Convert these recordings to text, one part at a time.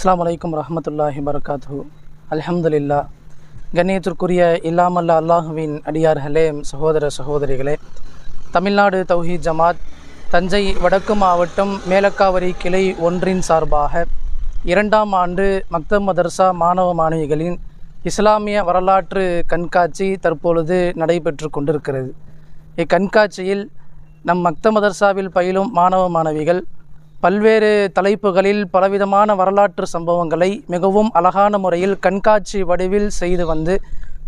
அஸ்ஸலாமு அலைக்கும் வரஹ்மத்துல்லாஹி வபரகாத்துஹு. அல்ஹம்துலில்லா. கண்ணியத்திற்குரிய இல்லாமல்ல அல்லாஹுவின் அடியார்களே, சகோதர சகோதரிகளே, தமிழ்நாடு தௌஹீத் ஜமாத் தஞ்சை வடக்கு மாவட்டம் மேலக்காவரி கிளை ஒன்றின் சார்பாக 2ஆம் ஆண்டு மக்தப் மதர்சா மாணவ மாணவிகளின் இஸ்லாமிய வரலாற்று கண்காட்சி தற்பொழுது நடைபெற்று கொண்டிருக்கிறது. இக்கண்காட்சியில் நம் மக்தப் மதர்சாவில் பயிலும் மாணவ மாணவிகள் பல்வேறு தலைப்புகளில் பலவிதமான வரலாற்று சம்பவங்களை மிகவும் அழகான முறையில் கண்காட்சி வடிவில் செய்து வந்து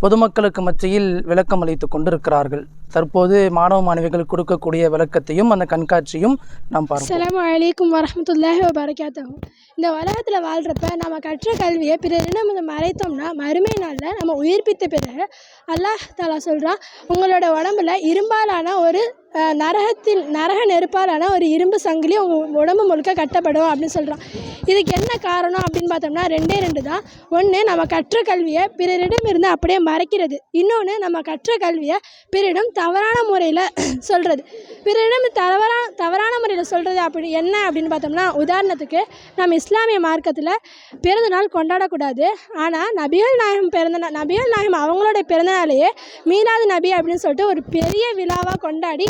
பொதுமக்களுக்கு மத்தியில் விளக்கம் அளித்து கொண்டிருக்கிறார்கள். தற்போது மாணவ மாணவிகள் கொடுக்கக்கூடிய விளக்கத்தையும் அந்த கண்காட்சியும் நாம் பார்ப்போம். அஸ்ஸலாமு அலைக்கும் வரஹ்மத்துல்லாஹி வபரகாத்துஹு. இந்த உலகத்தில் வாழ்கிறப்ப நம்ம கற்ற கல்வியை பிறரிடம் மறைத்தோம்னா மறுமை நாளில் நம்ம உயிர்ப்பித்த பிறகு அல்லாஹ் தஆலா சொல்கிறான், உங்களோட உடம்புல இரும்பாலான ஒரு நரக நெருப்பாலான ஒரு இரும்பு சங்கிலி உங்கள் உடம்பு முழுக்க கட்டப்படும் அப்படின்னு சொல்கிறான். இதுக்கு என்ன காரணம் அப்படின்னு பார்த்தோம்னா 2 தான். ஒன்று, நம்ம கற்ற கல்வியை பிறரிடம் இருந்து அப்படியே மறைக்கிறது. இன்னொன்று, நம்ம கற்ற கல்வியை பிறரிடம் தவறான முறையில் சொல்கிறது. பிறரிடம் தவறான முறையில் சொல்கிறது அப்படி என்ன அப்படின்னு பார்த்தோம்னா, உதாரணத்துக்கு நம்ம இஸ்லாமிய மார்க்கத்தில் பிறந்த நாள் கொண்டாடக்கூடாது. ஆனால் நபிகள் நாயகம் அவங்களோட பிறந்தநாளையே மீலாது நபி அப்படின்னு சொல்லிட்டு ஒரு பெரிய விழாவாக கொண்டாடி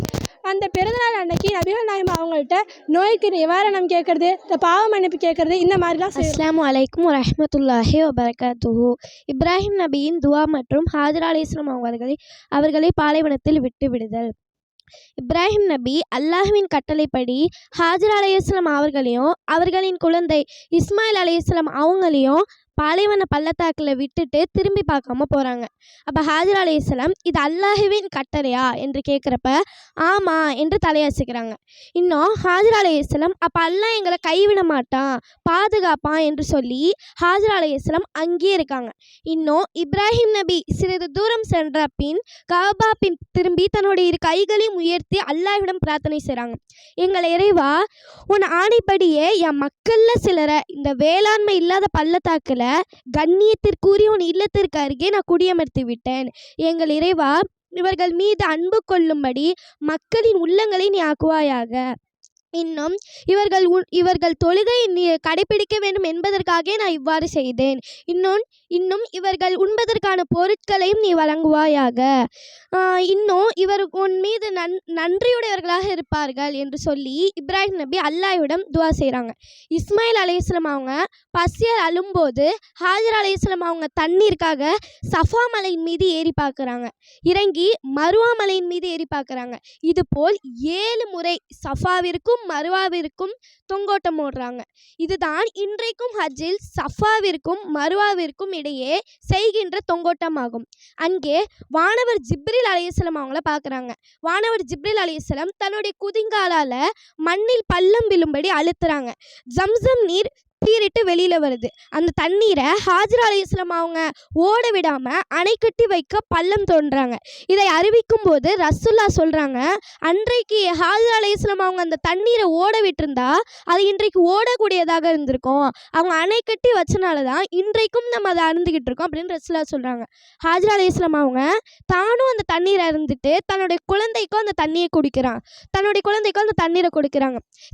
அந்த பிறந்தநாள் அன்னைக்கு நபிகள் நாயகம் அவங்கள்ட்ட நோய்க்கு நிவாரணம் கேட்கறது, இந்த பாவ மன்னிப்பு கேட்கறது, இந்த மாதிரிலாம். அஸ்ஸலாமு அலைக்கும் வரஹ்மத்துல்லாஹி வபரகாத்துஹு. இப்ராஹிம் நபியின் துவா மற்றும் ஹாஜரா அலைஹிஸ்ஸலாம் அவர்களை பாலைவனத்தில் விட்டு விடுதல். இப்ராஹிம் நபி அல்லாஹ்வின் கட்டளைப்படி ஹாஜரா அலைஹிஸ்ஸலாம் அவர்களையும் அவர்களின் குழந்தை இஸ்மாயில் அலைஹிஸ்ஸலாம் அவங்களையும் பாலைவன பள்ளத்தாக்கில் விட்டுட்டு திரும்பி பார்க்காம போகிறாங்க. அப்போ ஹாஜரா அலைஹிஸ்ஸலாம் இது அல்லாஹ்வின் கட்டளையா என்று கேட்குறப்ப ஆமாம் என்று தலையசைக்கிறாங்க. இன்னும் ஹாஜரா அலைஹிஸ்ஸலாம் அப்போ அல்லாஹ் எங்களை கைவிட மாட்டான், பாதுகாப்பான் என்று சொல்லி ஹாஜரா அலைஹிஸ்ஸலாம் அங்கேயே இருக்காங்க. இன்னும் இப்ராஹிம் நபி சிறிது தூரம் சென்ற பின் காபா பின் திரும்பி தன்னுடைய 2 கைகளையும் உயர்த்தி அல்லாஹ்விடம் பிரார்த்தனை செய்கிறாங்க. எங்களை இறைவா, உன் ஆணைப்படியே என் மக்களில் சிலரை இந்த வேளாண்மை இல்லாத பள்ளத்தாக்கில் கண்ணியத்திற்குரிய உன் இல்லத்திற்கு அருகே நான் குடியமர்த்தி விட்டேன். எங்கள் இறைவா, இவர்கள் மீது அன்பு கொள்ளும்படி மக்களின் உள்ளங்களை நீ ஆக்குவாயாக. இன்னும் இவர்கள் தொழுகை நீ கடைபிடிக்க வேண்டும் என்பதற்காக நான் இவ்வாறு செய்தேன். இன்னும் இவர்கள் உண்பதற்கான பொருட்களையும் நீ வழங்குவாயாக. இன்னும் இவர் உன் மீது நன்றியுடையவர்களாக இருப்பார்கள் என்று சொல்லி இப்ராஹிம் நபி அல்லாஹ்விடம் துவா செய்கிறாங்க. இஸ்மாயில் அலைஹிஸ்ஸலாம் அவங்க பசியால் அழும்போது ஹாஜரா அலைஹிஸ்ஸலாம் அவங்க தண்ணீருக்காக சஃபா மலையின் மீது ஏறி பார்க்குறாங்க, இறங்கி மருவா மலையின் மீது ஏறி பார்க்குறாங்க. இதுபோல் 7 முறை சஃபாவிற்கும் மருவாவிற்கும் தொங்கோட்டம் ஓடுறாங்க. இதுதான் இன்றைக்கும் ஹஜ்ஜில் சஃபாவிற்கும் மருவாவிற்கும் இடையே செய்கின்ற தொங்கோட்டம் ஆகும். அங்கே வானவர் ஜிப்ரில் அலைஹிஸ்ஸலாம் அவங்கள பார்க்குறாங்க. வானவர் ஜிப்ரில் அலைஹிஸ்ஸலாம் தன்னுடைய குதிங்காலால் மண்ணில் பள்ளம் விழும்படி அழுத்துறாங்க. ஜம்சம் நீர் பீரிட்டு வெளியில் வருது. அந்த தண்ணீரை ஹாஜரா அலைஹிஸ்ஸலாம் அவங்க ஓட விடாமல் அணை கட்டி வைக்க பள்ளம் தோன்றாங்க. இதை அறிவிக்கும் போது ரசூல்லா சொல்கிறாங்க, அன்றைக்கு ஹாஜரா அலைஹிஸ்ஸலாம் அவங்க அந்த தண்ணீரை ஓட விட்டுருந்தா அது இன்றைக்கு ஓடக்கூடியதாக இருந்திருக்கும். அவங்க அணை கட்டி வச்சனால தான் இன்றைக்கும் நம்ம அதை அருந்துக்கிட்டு இருக்கோம் அப்படின்னு ரசூல்லா சொல்கிறாங்க. ஹாஜரா அலைஹிஸ்ஸலாம் அவங்க தானும் அந்த தண்ணீரை அருந்துட்டு தன்னுடைய குழந்தைக்கும் அந்த தண்ணியை கொடுக்குறாங்க.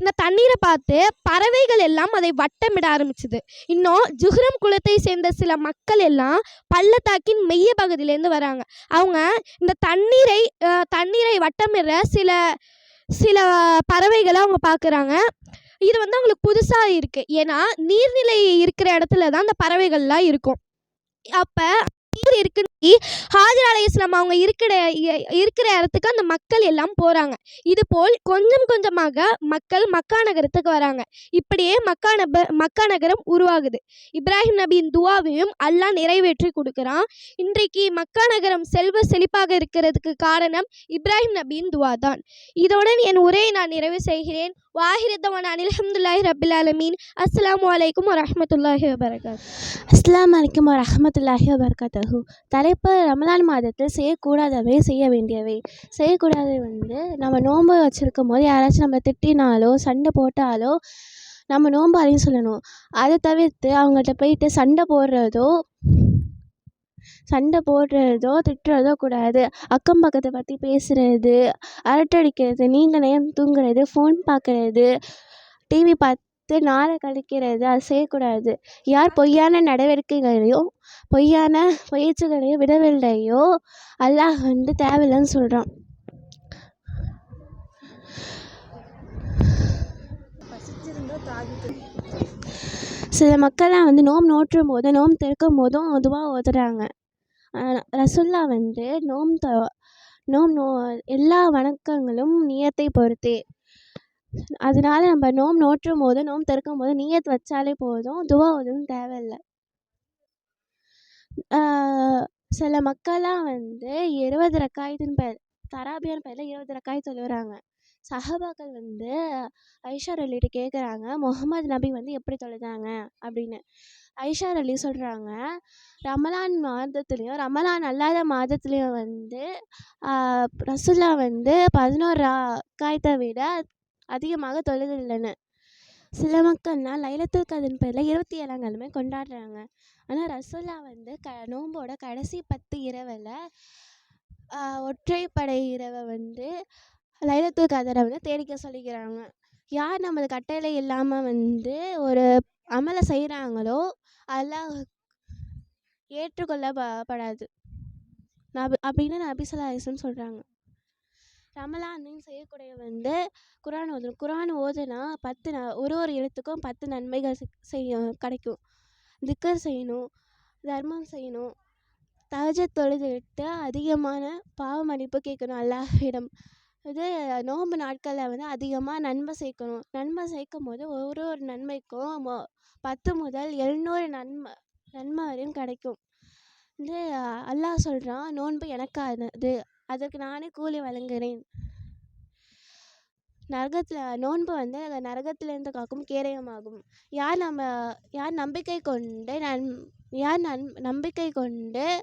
இந்த தண்ணீரை பார்த்து பறவைகள் எல்லாம் அதை வட்டமிட ஆரம்பிச்சுது. இன்னும் ஜுஹ்ரம் குலத்தை சேர்ந்த சில மக்கள் எல்லாம் பள்ளத்தாக்கின் மைய பகுதியிலேருந்து வராங்க. அவங்க இந்த தண்ணீரை வட்டமிடுற சில பறவைகளை அவங்க பார்க்குறாங்க. இது அவங்களுக்கு புதுசாக இருக்குது. ஏன்னா நீர்நிலை இருக்கிற இடத்துல தான் அந்த பறவைகள்லாம் இருக்கும். அப்போ நீர் இருக்குன்னு ஹாஜரா அலைஹிஸ்ஸலாம் அவங்க இருக்கிற இடத்துக்கு அந்த மக்கள் எல்லாம் போகிறாங்க. இதுபோல் கொஞ்சம் கொஞ்சமாக மக்கள் மக்கா நகரத்துக்கு வராங்க. இப்படியே மக்கா நகரம் உருவாகுது. இப்ராஹிம் நபியின் துவாவையும் அல்லாஹ் நிறைவேற்றி கொடுக்குறான். இன்றைக்கு மக்கா நகரம் செல்வ செழிப்பாக இருக்கிறதுக்கு காரணம் இப்ராஹிம் நபியின் துவா தான். இதோடன் என் உரையை நான் நிறைவு செய்கிறேன். வாஹிரத்தவன் அல்ஹம்துலில்லாஹி ரப்பில் ஆலமீன். அஸ்ஸலாமு அலைக்கும் வரஹ்மத்துல்லாஹி வபரகாத்துஹு. அஸ்ஸலாமு அலைக்கும் வரஹ்மத்துல்லாஹி வபரகாத்துஹு. தலைப்பு ரமலான் மாதத்தில் செய்யக்கூடாதவை, செய்ய வேண்டியவை. செய்யக்கூடாதவை நம்ம நோன்பு வச்சுருக்கும் போது யாராச்சும் நம்ம திட்டினாலோ சண்டை போட்டாலோ நம்ம நோன்பு அதையும் சொல்லணும். அதை தவிர்த்து அவங்கள்ட்ட போயிட்டு சண்டை போடுறதோ திட்டுறதோ கூடாது. அக்கம் பக்கத்தை பற்றி பேசுகிறது, அரட்டடிக்கிறது, நீண்ட நேரம் தூங்குறது, ஃபோன் பார்க்குறது, டிவி வைத்து நாளை கழிக்கிறது அது செய்யக்கூடாது. யார் பொய்யான நடவடிக்கைகளையும் பொய்யான பயிற்சிகளையும் விடவில்லையோ அல்லாஹ் தேவையில்லைன்னு சொல்கிறான். சில மக்கள்லாம் நோம்பு நோற்றும் போது நோம்பு திறக்கும் போதும் துவா ஓதுறாங்க. ரசுல்லா நோம்பு எல்லா வணக்கங்களும் நியத்தை பொறுத்தே. அதனால நம்ம நோம்பு நோற்றும் போது நோம்பு திறக்கும் போது நியத் வச்சாலே போதும், துவா ஓதவும் தேவையில்லை. சில மக்கள்லாம் 20 ரக்காயத்தின் பேர் தராபியான் பேரில் 20 ரக்காய் தொழுகிறாங்க. சஹாபாக்கள் ஐஷா ரலிகிட்ட கேட்குறாங்க, முகமது நபி எப்படி தொழுதாங்க அப்படின்னு. ஐஷா ரலி சொல்கிறாங்க, ரமலான் மாதத்துலேயும் ரமலான் அல்லாத மாதத்துலேயும் ரசுல்லா 11 ரக்காயத்தை விட அதிகமாக தொழுதில்லைன்னு. சில மக்கள்னால் லைலத்துல் கத்ர் பேரில் 27ஆம் கிழமை கொண்டாடுறாங்க. ஆனால் ரசுல்லா நோம்போட கடைசி 10 இரவில் ஒற்றைப்படை இரவை லைலத்துல் கத்ரை தேடிக்க சொல்லிக்கிறாங்க. யார் நமது கட்டளை இல்லாமல் ஒரு அமலை செய்கிறாங்களோ அதெல்லாம் ஏற்றுக்கொள்ளப்படாது அப்படின்னு நபி ஸல்லல்லாஹு அலைஹி வஸல்லம் சொல்கிறாங்க. ரமலானையும் செய்யக்கூடிய குர்ஆன் ஓதணும். குர்ஆன் ஓதுனா 10 ஒரு எழுத்துக்கும் 10 நன்மைகள் கிடைக்கும். திக்ர் செய்யணும், தர்மம் செய்யணும், தஹஜ்ஜுத் தொழுதுவிட்டு அதிகமான பாவ மன்னிப்பு கேட்கணும் அல்லாஹ்விடம். நோன்பு நாட்களில் அதிகமாக நன்மை சேர்க்கணும். நன்மை சேர்க்கும் போது ஒரு நன்மைக்கும் 10 முதல் 700 நன்மை வரையும் கிடைக்கும். அல்லாஹ் சொல்கிறான், நோன்பு எனக்கானது, அதற்கு நானே கூலி வழங்குகிறேன். நோன்பு நரகத்திலிருந்து காக்கும் கேடயமாகும். யார் நம்பிக்கை கொண்டு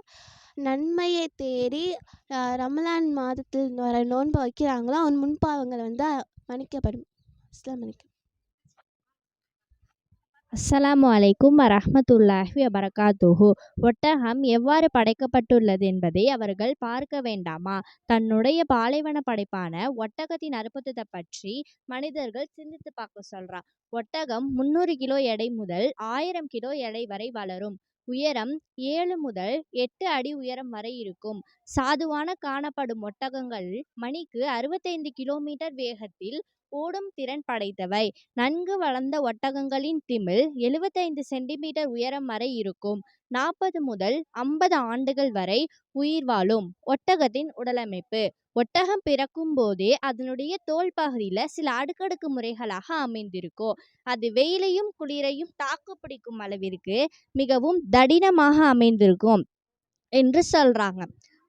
நன்மையை தேடி ரமலான் மாதத்தில் வர நோன்பு வைக்கிறாங்களோ அவன் முன்பாவங்கள் மன்னிக்கப்படும். அஸ்ஸலாமு அலைக்கும். அஸ்ஸலாமு அலைக்கும் வரஹ்மத்துல்லாஹி வபரகாத்துஹு. ஒட்டகம் எவ்வாறு படைக்கப்பட்டுள்ளது என்பதை அவர்கள் பார்க்க வேண்டாமா? தன்னுடைய பாலைவன படைப்பான ஒட்டகத்தின் அற்புதத்தை பற்றி மனிதர்கள் சிந்தித்து பார்க்க சொல்றான். ஒட்டகம் 300 கிலோ எடை முதல் 1000 கிலோ எடை வரை வளரும். உயரம் 7 முதல் 8 அடி உயரம் வரை இருக்கும். சாதுவான காணப்படும் ஒட்டகங்கள் மணிக்கு 65 கிலோமீட்டர் வேகத்தில் ஓடும் திறன் படைத்தவை. நன்கு வளர்ந்த ஒட்டகங்களின் திமில் 75 சென்டிமீட்டர் உயரம் வரை இருக்கும். 40 முதல் 50 ஆண்டுகள் வரை உயிர் வாழும். ஒட்டகத்தின் உடலமைப்பு. ஒட்டகம் பிறக்கும் போதே அதனுடைய தோல் பகுதியில் சில அடுக்கடுக்கு முறைகளாக அமைந்திருக்கும். அது வெயிலையும் குளிரையும் தாக்கு பிடிக்கும் அளவிற்கு மிகவும் தடினமாக அமைந்திருக்கும் என்று சொல்றாங்க.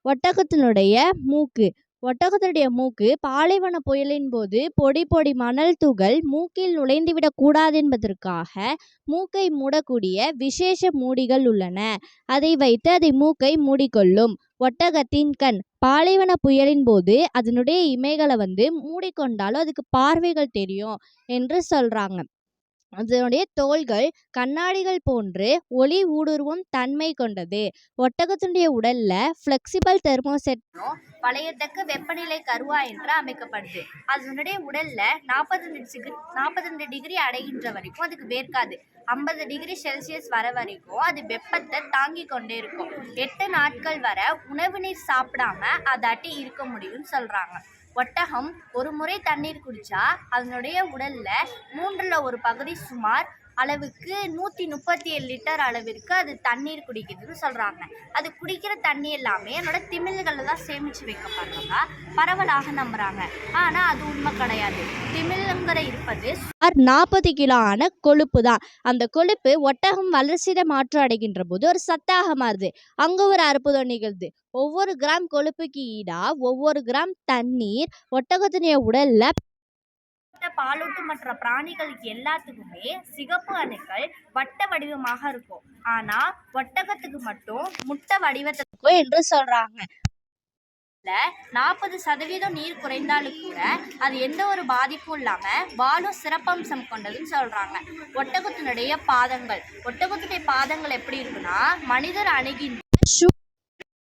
ஒட்டகத்தினுடைய மூக்கு. ஒட்டகத்துடைய மூக்கு பாலைவன புயலின் போது பொடி மணல் துகள் மூக்கில் நுழைந்துவிடக் கூடாது என்பதற்காக மூக்கை மூடக்கூடிய விசேஷ மூடிகள் உள்ளன. அதை வைத்து அதை மூக்கை மூடிக்கொள்ளும். ஒட்டகத்தின் கண். பாலைவன புயலின் போது அதனுடைய இமைகளை மூடிக்கொண்டாலும் அதுக்கு பார்வைகள் தெரியும் என்று சொல்றாங்க. அதனுடைய தோள்கள் கண்ணாடிகள் போன்று ஒளி ஊடுருவும் தன்மை கொண்டது. ஒட்டகத்தினுடைய உடல்ல ஃப்ளெக்சிபிள் தெர்மோசெட் வளையத்தக்க வெப்பநிலை கருவா என்று அமைக்கப்படுது. அதனுடைய உடல்ல 42 டிகிரி அடைகின்ற வரைக்கும் அதுக்கு வேர்க்காது. 50 டிகிரி செல்சியஸ் வர வரைக்கும் அது வெப்பத்தை தாங்கி கொண்டே இருக்கும். 8 நாட்கள் வர உணவு நீர் சாப்பிடாம அதாட்டி இருக்க முடியும்னு சொல்றாங்க. ஒட்டகம் ஒரு முறை தண்ணீர் குடித்தா அதனுடைய உடலில் 3ல் 1 பகுதி சுமார் அளவுக்கு 137 லிட்டர் அளவிற்கு அது தண்ணீர் குடிக்குதுன்னு சொல்கிறாங்க. அது குடிக்கிற தண்ணி எல்லாமே அதனோட திமில்களில் தான் சேமித்து வைக்கப்படுறதா பரவலாக நம்புகிறாங்க. ஆனால் அது உண்மை கிடையாது. திமில்ங்கிற இருப்பது 40 கிலோ ஆன கொழுப்பு தான். அந்த கொழுப்பு ஒட்டகம் வளர்ச்சிதை மாற்றம் அடைகின்ற போது ஒரு சத்தாக மாறுது. அங்கே ஒரு அற்புதம் நிகழ்து. ஒவ்வொரு கிராம் கொழுப்புக்கு ஈடா ஒவ்வொரு கிராம் தண்ணீர் ஒட்டகத்தினுடைய உடல்ல பாலூட்டு மற்ற பிராணிகளுக்கு எல்லாத்துக்குமே சிகப்பு அணுக்கள் வட்ட வடிவமாக இருக்கும். ஆனா ஒட்டகத்துக்கு மட்டும் முட்டை வடிவத்தை இருக்கும் என்று சொல்றாங்க. 40% நீர் குறைந்தாலும் கூட அது எந்த ஒரு பாதிப்பும் இல்லாம வாழும் சிறப்பம்சம் கொண்டதுன்னு சொல்றாங்க. ஒட்டகத்தினுடைய பாதங்கள் எப்படி இருக்குன்னா மனிதர் அணுகின்ற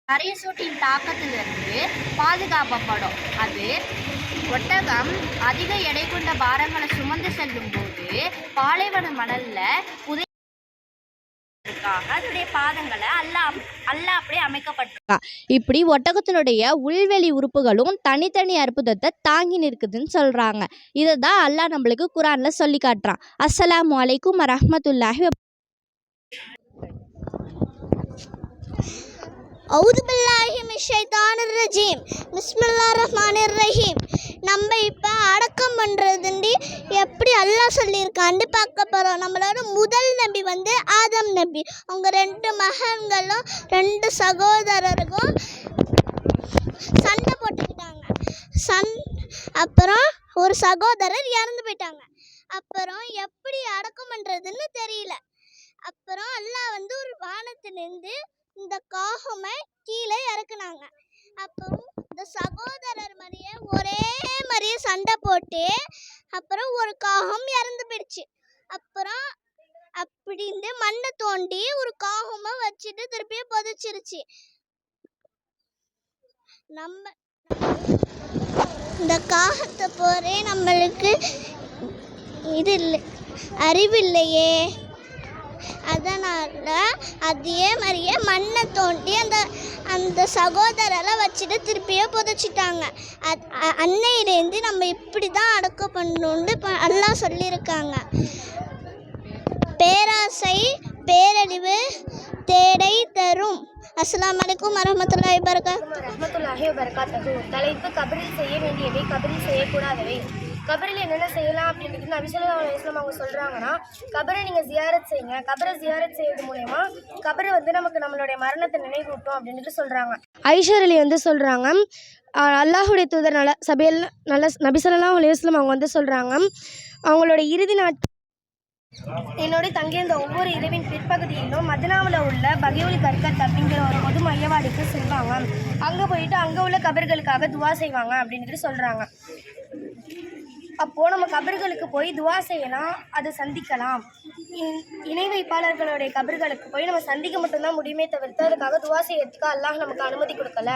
கரைசூட்டின் தாக்கத்திலிருந்து பாதுகாக்கப்படும். அது ஒட்டகம் அதிக எடை கொண்ட பாரங்களை சுமந்து செல்லும் போது வந்து பாலைவன மணல்ல அதனுடைய பாதங்களை அல்லாஹ் அப்படியே அமைக்கப்பட்டிருக்கா. இப்படி ஒட்டகத்தினுடைய உள்வெளி உறுப்புகளும் தனித்தனி அற்புதத்தை தாங்கி நிற்குதுன்னு சொல்றாங்க. இதை தான் அல்லாஹ் நம்மளுக்கு குரான்ல சொல்லி காட்டுறான். அஸ்ஸலாமு அலைக்கும் வரஹ்மத்துல்லாஹி அவுது பில்லாஹி மினஷ் ஷைத்தானிர் ரஜீம். பிஸ்மில்லாஹிர் ரஹ்மானிர் ரஹீம். நம்ம இப்போ அடக்கம் பண்ணுறதுண்டி எப்படி அல்லாஹ் சொல்லியிருக்கான்னு பார்க்க போகிறோம். நம்மளோட முதல் நபி வந்து ஆதம் நபி. அவங்க 2 மகன்களும் 2 சகோதரருக்கும் சண்டை போட்டுக்கிட்டாங்க. அப்புறம் ஒரு சகோதரர் இறந்து போயிட்டாங்க. அப்புறம் எப்படி அடக்கம் பண்ணுறதுன்னு தெரியல. அப்புறம் அல்லாஹ் வந்து ஒரு வானத்திலிருந்து இந்த காகமை கீழே இறக்குனாங்க. அப்புறம் இந்த சகோதரர் ஒரே மாதிரியே சண்டை போட்டு அப்புறம் ஒரு காகம் இறந்து போயிடுச்சு. அப்புறம் அப்படின்னு மண்ணை தோண்டி ஒரு காகமாக வச்சுட்டு திருப்பியும் புதைச்சிருச்சு. நம்ம இந்த காகத்தை போரே நம்மளுக்கு இது இல்லை, அறிவில்லையே. அதனால் அதே மாதிரியே மண்ணை தோண்டி அந்த சகோதரரை வச்சுட்டு திருப்பியே புதைச்சிட்டாங்க. அன்னையிலேருந்து நம்ம இப்படி தான் அடக்கம் பண்ணணுன்னு எல்லாம் சொல்லியிருக்காங்க. பேராசை பேரழிவு தேடை தரும். அஸ்ஸலாமு அலைக்கும் வரஹ்மத்துல்லாஹி வபரகாத்துஹு. தலைப்பு கபரில் செய்ய வேண்டியவை, கபரில் செய்யக்கூடாதவை. கபரில் என்னென்ன செய்யலாம் அப்படின்றது நபி ஸல்லல்லாஹு அலைஹி வஸல்லம் அவங்க சொல்கிறாங்கன்னா, கபரை நீங்கள் ஜியாரத் செய்யுங்க. கபரை ஜியாரத் செய்யறது மூலயமா கபரை வந்து நமக்கு நம்மளுடைய மரணத்தை நினைவூட்டும் அப்படின்ட்டு சொல்கிறாங்க. ஐஷர் அலி வந்து சொல்கிறாங்க, அல்லாஹுடைய தூதர் நபி ஸல்லல்லாஹு அலைஹி வஸல்லம் அவங்க வந்து சொல்கிறாங்க, அவங்களோட இறுதி நாட்கள் என்னோட தங்கியிருந்த ஒவ்வொரு இரவின் பிற்பகுதியிலும் மதினாவில் உள்ள பகியுல் கர்கத் அப்படிங்கிற ஒரு பொது மையவாடிக்கு செல்வாங்க. அங்கே போயிட்டு அங்கே உள்ள கபர்களுக்காக துவா செய்வாங்க அப்படின்ட்டு சொல்கிறாங்க. அப்போது நம்ம கபர்களுக்கு போய் துவா செய்யலாம், அதை சந்திக்கலாம். இணை வைப்பாளர்களுடைய கபர்களுக்கு போய் நம்ம சந்திக்க மட்டும்தான் முடியுமே தவிர்த்து அதுக்காக துவா செய்யறதுக்கு அல்லாஹ் நமக்கு அனுமதி கொடுக்கல.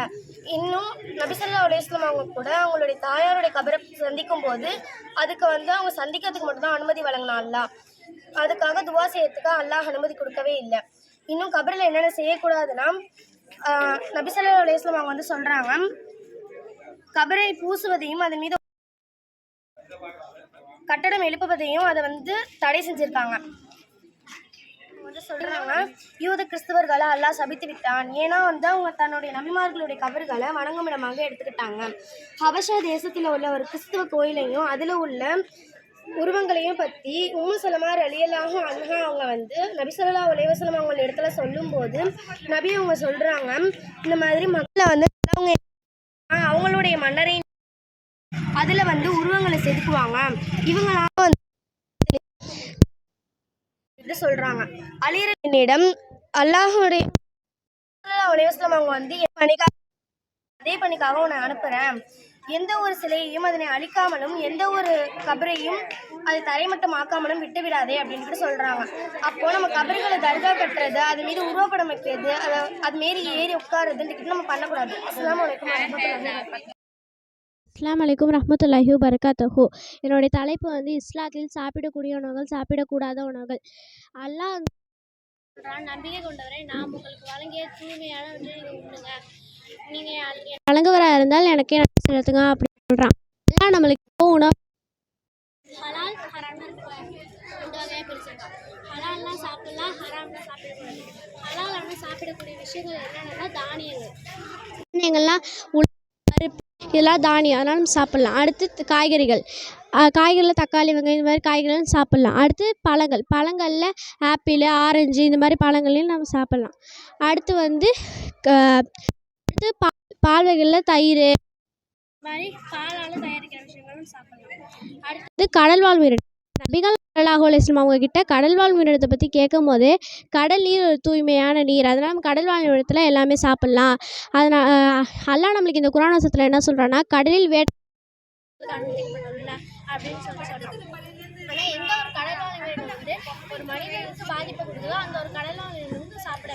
இன்னும் நபி ஸல்லல்லாஹு அலைஹி வஸல்லம் அவங்க கூட அவங்களுடைய தாயாருடைய கபரை சந்திக்கும் போது அதுக்கு வந்து அவங்க சந்திக்கிறதுக்கு மட்டும்தான் அனுமதி வழங்கினா அல்லாஹ். அதுக்காக துவா செய்யறதுக்கு அல்லாஹ் அனுமதி கொடுக்கவே இல்லை. இன்னும் கபரில் என்னென்ன செய்யக்கூடாதுன்னா, நபி ஸல்லல்லாஹு அலைஹி வஸல்லம் அவங்க வந்து சொல்கிறாங்க, கபரை பூசுவதையும் அதன் மீது கட்டடம் எழுப்புவதையும் அதை வந்து தடை செஞ்சுருக்காங்க. வந்து சொல்கிறாங்க, யூத கிறிஸ்தவர்களை அல்லாஹ் சபித்து விட்டான். ஏன்னா வந்து அவங்க தன்னுடைய நபிமார்களுடைய கபர்களை வணங்குமிடமாக எடுத்துக்கிட்டாங்க. ஹபஷா தேசத்தில் உள்ள ஒரு கிறிஸ்தவ கோயிலையும் அதில் உள்ள உருவங்களையும் பற்றி உம்மு சலமா ரலியல்லாஹு அன்ஹா அவங்க வந்து நபி ஸல்லல்லாஹு அலைஹி வஸல்லம் அவங்க இடத்துல சொல்லும்போது நபி அவங்க சொல்கிறாங்க, இந்த மாதிரி மக்களை வந்து அவங்களுடைய மன்னரை அதில் வந்து உருவங்களை செதுக்குவாங்க, இவங்களாம் வந்து சொல்கிறாங்க. அலிரனிடம் அல்லாஹுடைய அவங்க வந்து அதே பணிக்காக உன்னை அனுப்புகிறேன், எந்த ஒரு சிலையையும் அதனை அழிக்காமலும் எந்த ஒரு கபரையும் அதை தரைமட்டமாக்காமலும் விட்டு விடாதே அப்படின்ட்டு சொல்கிறாங்க. அப்போது நம்ம கபர்களை தர்கா கட்டுறது, அது மீது உருவப்படம் வைக்கிறது, அது மாரி ஏறி உட்காருதுன்ட்டு நம்ம பண்ணக்கூடாது. அஸ்ஸலாமு அலைக்கும் வரஹ்மத்துல்லாஹி. அஸ்ஸலாமு அலைக்கும் ரஹ்மத்துல்லாஹி வபரகாத்துஹு. என்னுடைய தலைப்பு வந்து இஸ்லாத்தில் சாப்பிடக்கூடிய உணவுகள், சாப்பிடக்கூடாத உணவுகள். அல்லாஹ் நம்பிக்கை கொண்டவரை நாம் உங்களுக்கு வழங்கிய தூய்மையான உண்ணுங்க, நீங்கள் வழங்குவராக இருந்தால் எனக்கே நன்றி செலுத்துங்க அப்படின்னு சொல்கிறான். எல்லாம் நம்மளுக்கு உணவு ஹலால் ஹராம்னு 2 வகையாக பிரிச்சிருக்காங்க. ஹலால்லாம் சாப்பிடலாம், ஹராம்னா சாப்பிடக்கூடாது. ஹலாலான சாப்பிடக்கூடிய விஷயங்கள் என்னென்னா தானியங்கள்லாம் பருப்பு இதெல்லாம் தானியம், அதனால் நம்ம சாப்பிட்லாம். அடுத்து காய்கறிகளில் தக்காளி வெங்காயம் இந்த மாதிரி காய்கறிலாம் சாப்பிட்லாம். அடுத்து பழங்களில் ஆப்பிள் ஆரஞ்சு இந்த மாதிரி பழங்களையும் நம்ம சாப்பிட்லாம். அடுத்து வந்து அடுத்து பால் வகைகளில் தயிர் மாதிரி பாலால் தயாரிக்கிற விஷயங்களும் சாப்பிட்லாம். அடுத்து கடல்வாழ் உயிரினம். நபிகள் ஸல்லல்லாஹு அலைஹி வஸல்லம் அவங்க கிட்ட கடல்வாழ் உயிரினத்தை பற்றி கேட்கும் போது கடல் நீர் ஒரு தூய்மையான நீர், அதனால் நம்ம கடல்வாழ் உயிரினத்தில் எல்லாமே சாப்பிட்லாம். அதனால் அல்லாஹ் நம்மளுக்கு இந்த குர்ஆன் வசனத்தில் என்ன சொல்கிறான்னா, கடலில் அப்படின்னு சொல்கிறோம். ஆனால் எந்த ஒரு கடல்வாழ் உயிரினம் வந்து ஒரு மனிதனுக்கு பாதிப்பை கொடுக்குதோ அந்த ஒரு கடல்வாழ் உயிரினம் வந்து சாப்பிட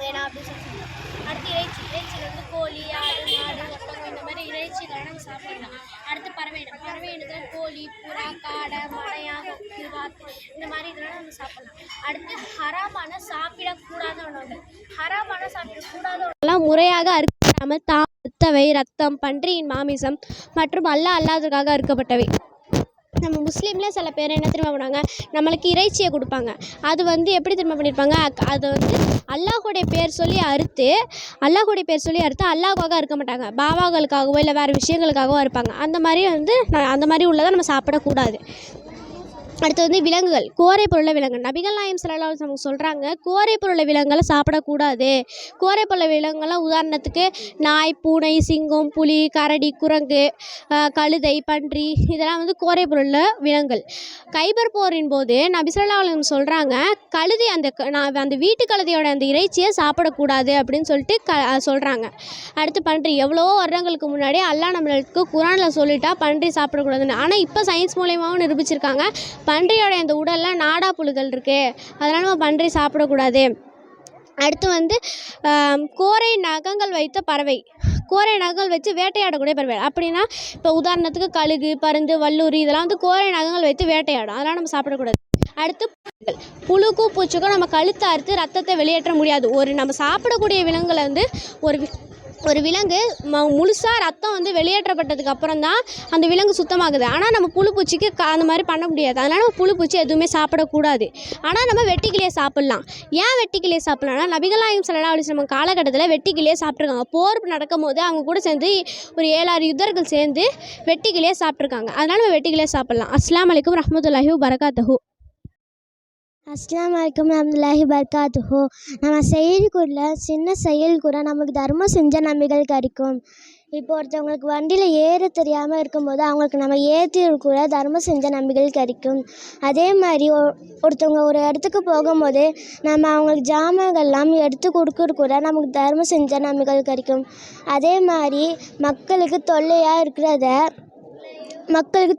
வேணாம் அப்படின்னு சொல்லுவாங்க. அடுத்து இறைச்சியில் வந்து கோழி, ஆடு, மாடு, ஒட்டகம் இந்த மாதிரி இறைச்சிகளை நம்ம சாப்பிடலாம். அடுத்து பறவையினத்தில் கோழி, புறா, காடை, மடையான், கொக்கு, வாத்து இந்த மாதிரி இதெல்லாம் நம்ம சாப்பிடலாம். அடுத்து ஹராமான சாப்பிடக்கூடாத உணவுகள். ஹராமான சாப்பிடக்கூடாத உணவுலாம் முறையாக அறுக்கப்படாமல் தாத்தவை, ரத்தம், பன்றியின் மாமிசம் மற்றும் அல்லாததற்காக அறுக்கப்பட்டவை. நம்ம முஸ்லீமில் சில பேர் என்ன திரும்ப பண்ணுவாங்க, நம்மளுக்கு இறைச்சியை கொடுப்பாங்க. அது எப்படி திரும்ப பண்ணியிருப்பாங்க, அதை அல்லாஹுடைய பேர் சொல்லி அறுத்து அல்லாஹுக்காக அறுக்க மாட்டாங்க, பாபாக்களுக்காகவோ இல்லை வேறு விஷயங்களுக்காகவோ அறுப்பாங்க. அந்த மாதிரி உள்ளதை நம்ம சாப்பிடக்கூடாது. அடுத்து விலங்குகள், கோரை பொருள விலங்குகள். நபிகள் நாயகம் ஸல்லல்லாஹு அலைஹி வஸல்லம் சொல்கிறாங்க, கோரை பொருள விலங்குகளை சாப்பிடக்கூடாது. கோரை பொருள விலங்குகள்லாம் உதாரணத்துக்கு நாய், பூனை, சிங்கம், புலி, கரடி, குரங்கு, கழுதை, பன்றி இதெல்லாம் கோரை பொருள விலங்குகள். கைபர் போரின் போது நபி ஸல்லல்லாஹு அலைஹி வஸல்லம் சொல்கிறாங்க, கழுதை அந்த வீட்டு கழுதையோட அந்த இறைச்சியை சாப்பிடக்கூடாது அப்படின்னு சொல்லிட்டு சொல்கிறாங்க. அடுத்து பன்றி, எவ்வளோ வருடங்களுக்கு முன்னாடி அல்லாஹ் நம்மளுக்கு குரானில் சொல்லிட்டா பன்றி சாப்பிடக்கூடாதுன்னு. ஆனால் இப்போ சயின்ஸ் மூலயமாவும் நிரூபிச்சிருக்காங்க, பன்றியோட அந்த உடலில் நாடா புழுகள் இருக்குது, அதனால் நம்ம பன்றி சாப்பிடக்கூடாது. அடுத்து கோரை நகங்கள் வைத்த பறவை, கோரை நகங்கள் வச்சு வேட்டையாடக்கூடிய பறவை. அப்படின்னா இப்போ உதாரணத்துக்கு கழுகு, பருந்து, வல்லூரி இதெல்லாம் கோரை நகங்கள் வைத்து வேட்டையாடும், அதெல்லாம் நம்ம சாப்பிடக்கூடாது. அடுத்து புழுக்கும் பூச்சிக்கும் நம்ம கழுத்தை அறுத்து ரத்தத்தை வெளியேற்ற முடியாது. நம்ம சாப்பிடக்கூடிய விலங்குகளை ஒரு விலங்கு முழுசாக ரத்தம் வெளியேற்றப்பட்டதுக்கு அப்புறம் தான் அந்த விலங்கு சுத்தமாகுது. ஆனால் நம்ம புழுப்பூச்சிக்கு அந்த மாதிரி பண்ண முடியாது. அதனால் நம்ம புழுப்பூச்சி எதுவுமே சாப்பிடக்கூடாது. ஆனால் நம்ம வெட்டுக்கிளியை சாப்பிட்லாம். ஏன் வெட்டுக்கிளியை சாப்பிட்லாம்னா, நபிகள் நாயகம் ஸல்லல்லாஹு அலைஹி வஸல்லம் காலகட்டத்தில் வெட்டுக்கிளியை சாப்பிட்ருக்காங்க. போர் நடக்கும் போது அவங்க கூட சேர்ந்து ஒரு 7-6 யுத்தர்கள் சேர்ந்து வெட்டுக்கிளியை சாப்பிட்ருக்காங்க. அதனால் நம்ம வெட்டுக்கிளியை சாப்பிட்லாம். அஸ்ஸலாமு அலைக்கும் ரஹ்மத்துல்லாஹி வபரகாத்துஹு. அஸ்ஸலாமு அலைக்கும் வரஹ்மத்துல்லாஹி வபரகாத்துஹு. நம்ம செயல்கூட சின்ன செயல் கூட நமக்கு தர்மம் செஞ்ச நன்மைகள் கிடைக்கும். இப்போ ஒருத்தவங்களுக்கு வண்டியில் ஏற தெரியாமல் இருக்கும்போது அவங்களுக்கு நம்ம ஏற்றி கூட தர்மம் செஞ்ச நன்மைகள் கிடைக்கும். அதே மாதிரி ஒருத்தவங்க ஒரு இடத்துக்கு போகும்போது நம்ம அவங்களுக்கு ஜாமான்கள்லாம் எடுத்து கொடுக்கறது கூட நமக்கு தர்மம் செஞ்ச நன்மைகள் கிடைக்கும். அதே மாதிரி மக்களுக்கு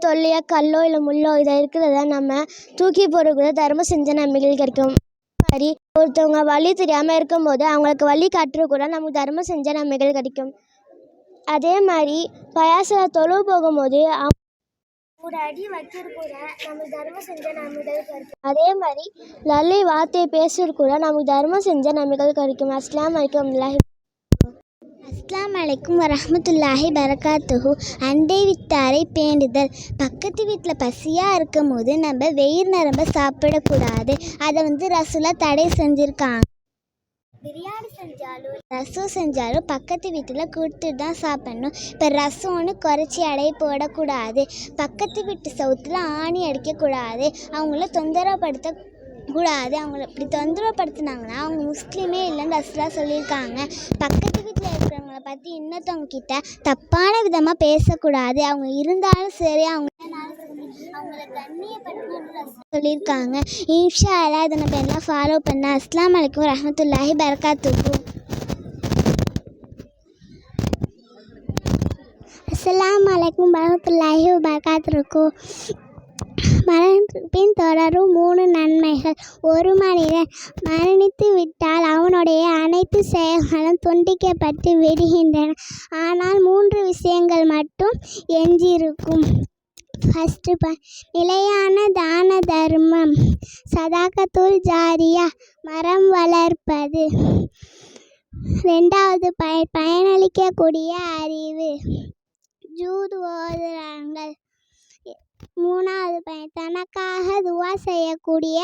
தொல்லையாக கல்லோ இல்லை முள்ளோ இதை இருக்கிறத நம்ம தூக்கி போட கூட தர்மம் செஞ்ச நன்மைகள் கிடைக்கும். மாதிரி ஒருத்தவங்க வழி தெரியாமல் இருக்கும்போது அவங்களுக்கு வழி காட்டுறது கூட நமக்கு தர்மம் செஞ்ச நன்மைகள் கிடைக்கும். அதே மாதிரி பயாசில் தொழுவு போகும்போது ஒரு அடி வைக்கிறது கூட நமக்கு தர்மம் செஞ்ச நன்மைகள் கிடைக்கும். அதே மாதிரி நல்ல வார்த்தையை பேசுறது கூட நமக்கு தர்மம் செஞ்ச நன்மைகள் கிடைக்கும். அஸ்ஸலாமு அலைக்கும் வரஹ்மத்துல்லாஹி வபரகாத்துஹு. அண்டை வீட்டாரை பேணுதல். பக்கத்து வீட்டில் பசியாக இருக்கும் போது நம்ம வெயில் நிரம்ப சாப்பிடக்கூடாது. அதை ரசூலா தடை செஞ்சுருக்காங்க. பிரியாணி செஞ்சாலும் ரசம் செஞ்சாலும் பக்கத்து வீட்டில் கொடுத்துட்டு தான் சாப்பிட்ணும். இப்போ ரசம்னு குறைச்சி அடைய போடக்கூடாது. பக்கத்து வீட்டு சவுத்தில் ஆணி அடிக்கக்கூடாது. அவங்கள தொந்தரவுப்படுத்த கூடாது. அவங்கள இப்படி தொந்தரவுப்படுத்தினாங்கன்னா அவங்க முஸ்லீமே இல்லைன்னு ரசூலா சொல்லியிருக்காங்க. பக்கத்து வீட்டில் இருக்கிறவங்கள பற்றி இன்னொருத்தவங்க கிட்ட தப்பான விதமாக பேசக்கூடாது. அவங்க இருந்தாலும் சரி அவங்கள கண்ணியப்படுத்தணும்னு சொல்லியிருக்காங்க. இன்ஷா அல்லாஹ் இதை நம்ம எல்லாம் ஃபாலோ பண்ண. அஸ்ஸலாமு அலைக்கும் வரஹ்மத்துல்லாஹி வபரகாத்துஹு. அஸ்ஸலாமு அலைக்கும் வரஹ்மத்துல்லாஹி வபரகாத்துஹு. மரணத்தின் தொடரும் 3 நன்மைகள். ஒரு மனிதன் மரணித்து விட்டால் அவனுடைய அனைத்து செயல்களும் துண்டிக்கப்பட்டு விடுகின்றன. ஆனால் 3 விஷயங்கள் மட்டும் எஞ்சியிருக்கும். ஃபஸ்ட்டு நிலையான தான தர்மம், சதாகத்துல் ஜாரியா மரம் வளர்ப்பது. 2வது பயனளிக்கக்கூடிய அறிவு, ஜூது ஓதுறாங்கள். 3வது தனக்காக துவா செய்யக்கூடிய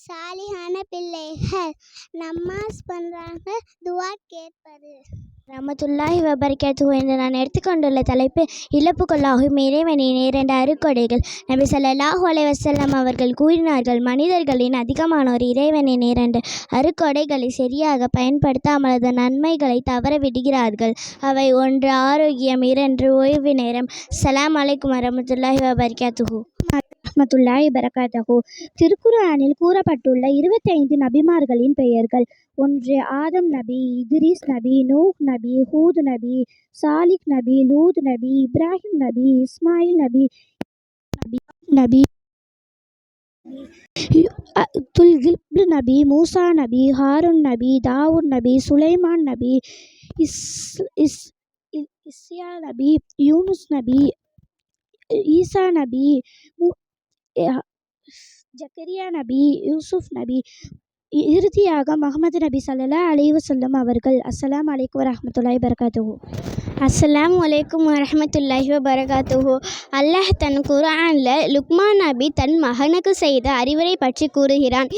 சாலிஹான பிள்ளைகள். நமாஸ் பண்ணுறாங்க, துவா கேட்பது. ரஹ்மத்துல்லாஹி வபரகாத்துஹு. என்று நான் எடுத்துக்கொண்டுள்ள தலைப்பு இழப்புகளாகும் இறைவனின் 2 அருக்கொடைகள். நபி ஸல்லல்லாஹு அலைஹி வஸல்லம் அவர்கள் கூறினார்கள், மனிதர்களின் அதிகமானோர் இறைவனின் 2 அருக்கொடைகளை சரியாக பயன்படுத்தாமல் அதன் நன்மைகளை தவற விடுகிறார்கள். அவை 1 ஆரோக்கியம், 2 ஓய்வு நேரம். ஸலாம் அலைக்கும் வரஹ்மத்துல்லாஹி வபரகாத்துஹு. ரஹ்மத்துல்லாஹி வபரகாத்துஹு. திருக்குர்ஆனில் கூறப்பட்டுள்ள 25 நபிமார்களின் பெயர்கள். 1 ஆதம் நபி, இத்ரீஸ் நபி, நூஹ் நபி, ஹூத் நபி, சாலிஹ் நபி, லூத் நபி, இப்ராஹிம் நபி, இஸ்மாயில் நபி, நபி துல்கிப்ல் நபி, மூசா நபி, ஹாரூன் நபி, தாவூத் நபி, சுலைமான் நபி, இஸ்யா நபி, யூனுஸ் நபி, ஈசா நபி, ஜக்கரியா நபி, யூசுப் நபி, இறுதியாக முகமது நபி ஸல்லல்லாஹு அலைஹி வஸல்லம் அவர்கள். அஸ்ஸலாமு அலைக்கும் வரஹ்மத்துல்லாஹி வபரகாத்துஹு. அஸ்ஸலாமு அலைக்கும் வரஹ்மத்துல்லாஹி வபரகாத்துஹு. அல்லாஹ் தன் குர்ஆனில் லுக்மான் நபி தன் மகனுக்கு செய்த அறிவுரை பற்றி கூறுகிறான்.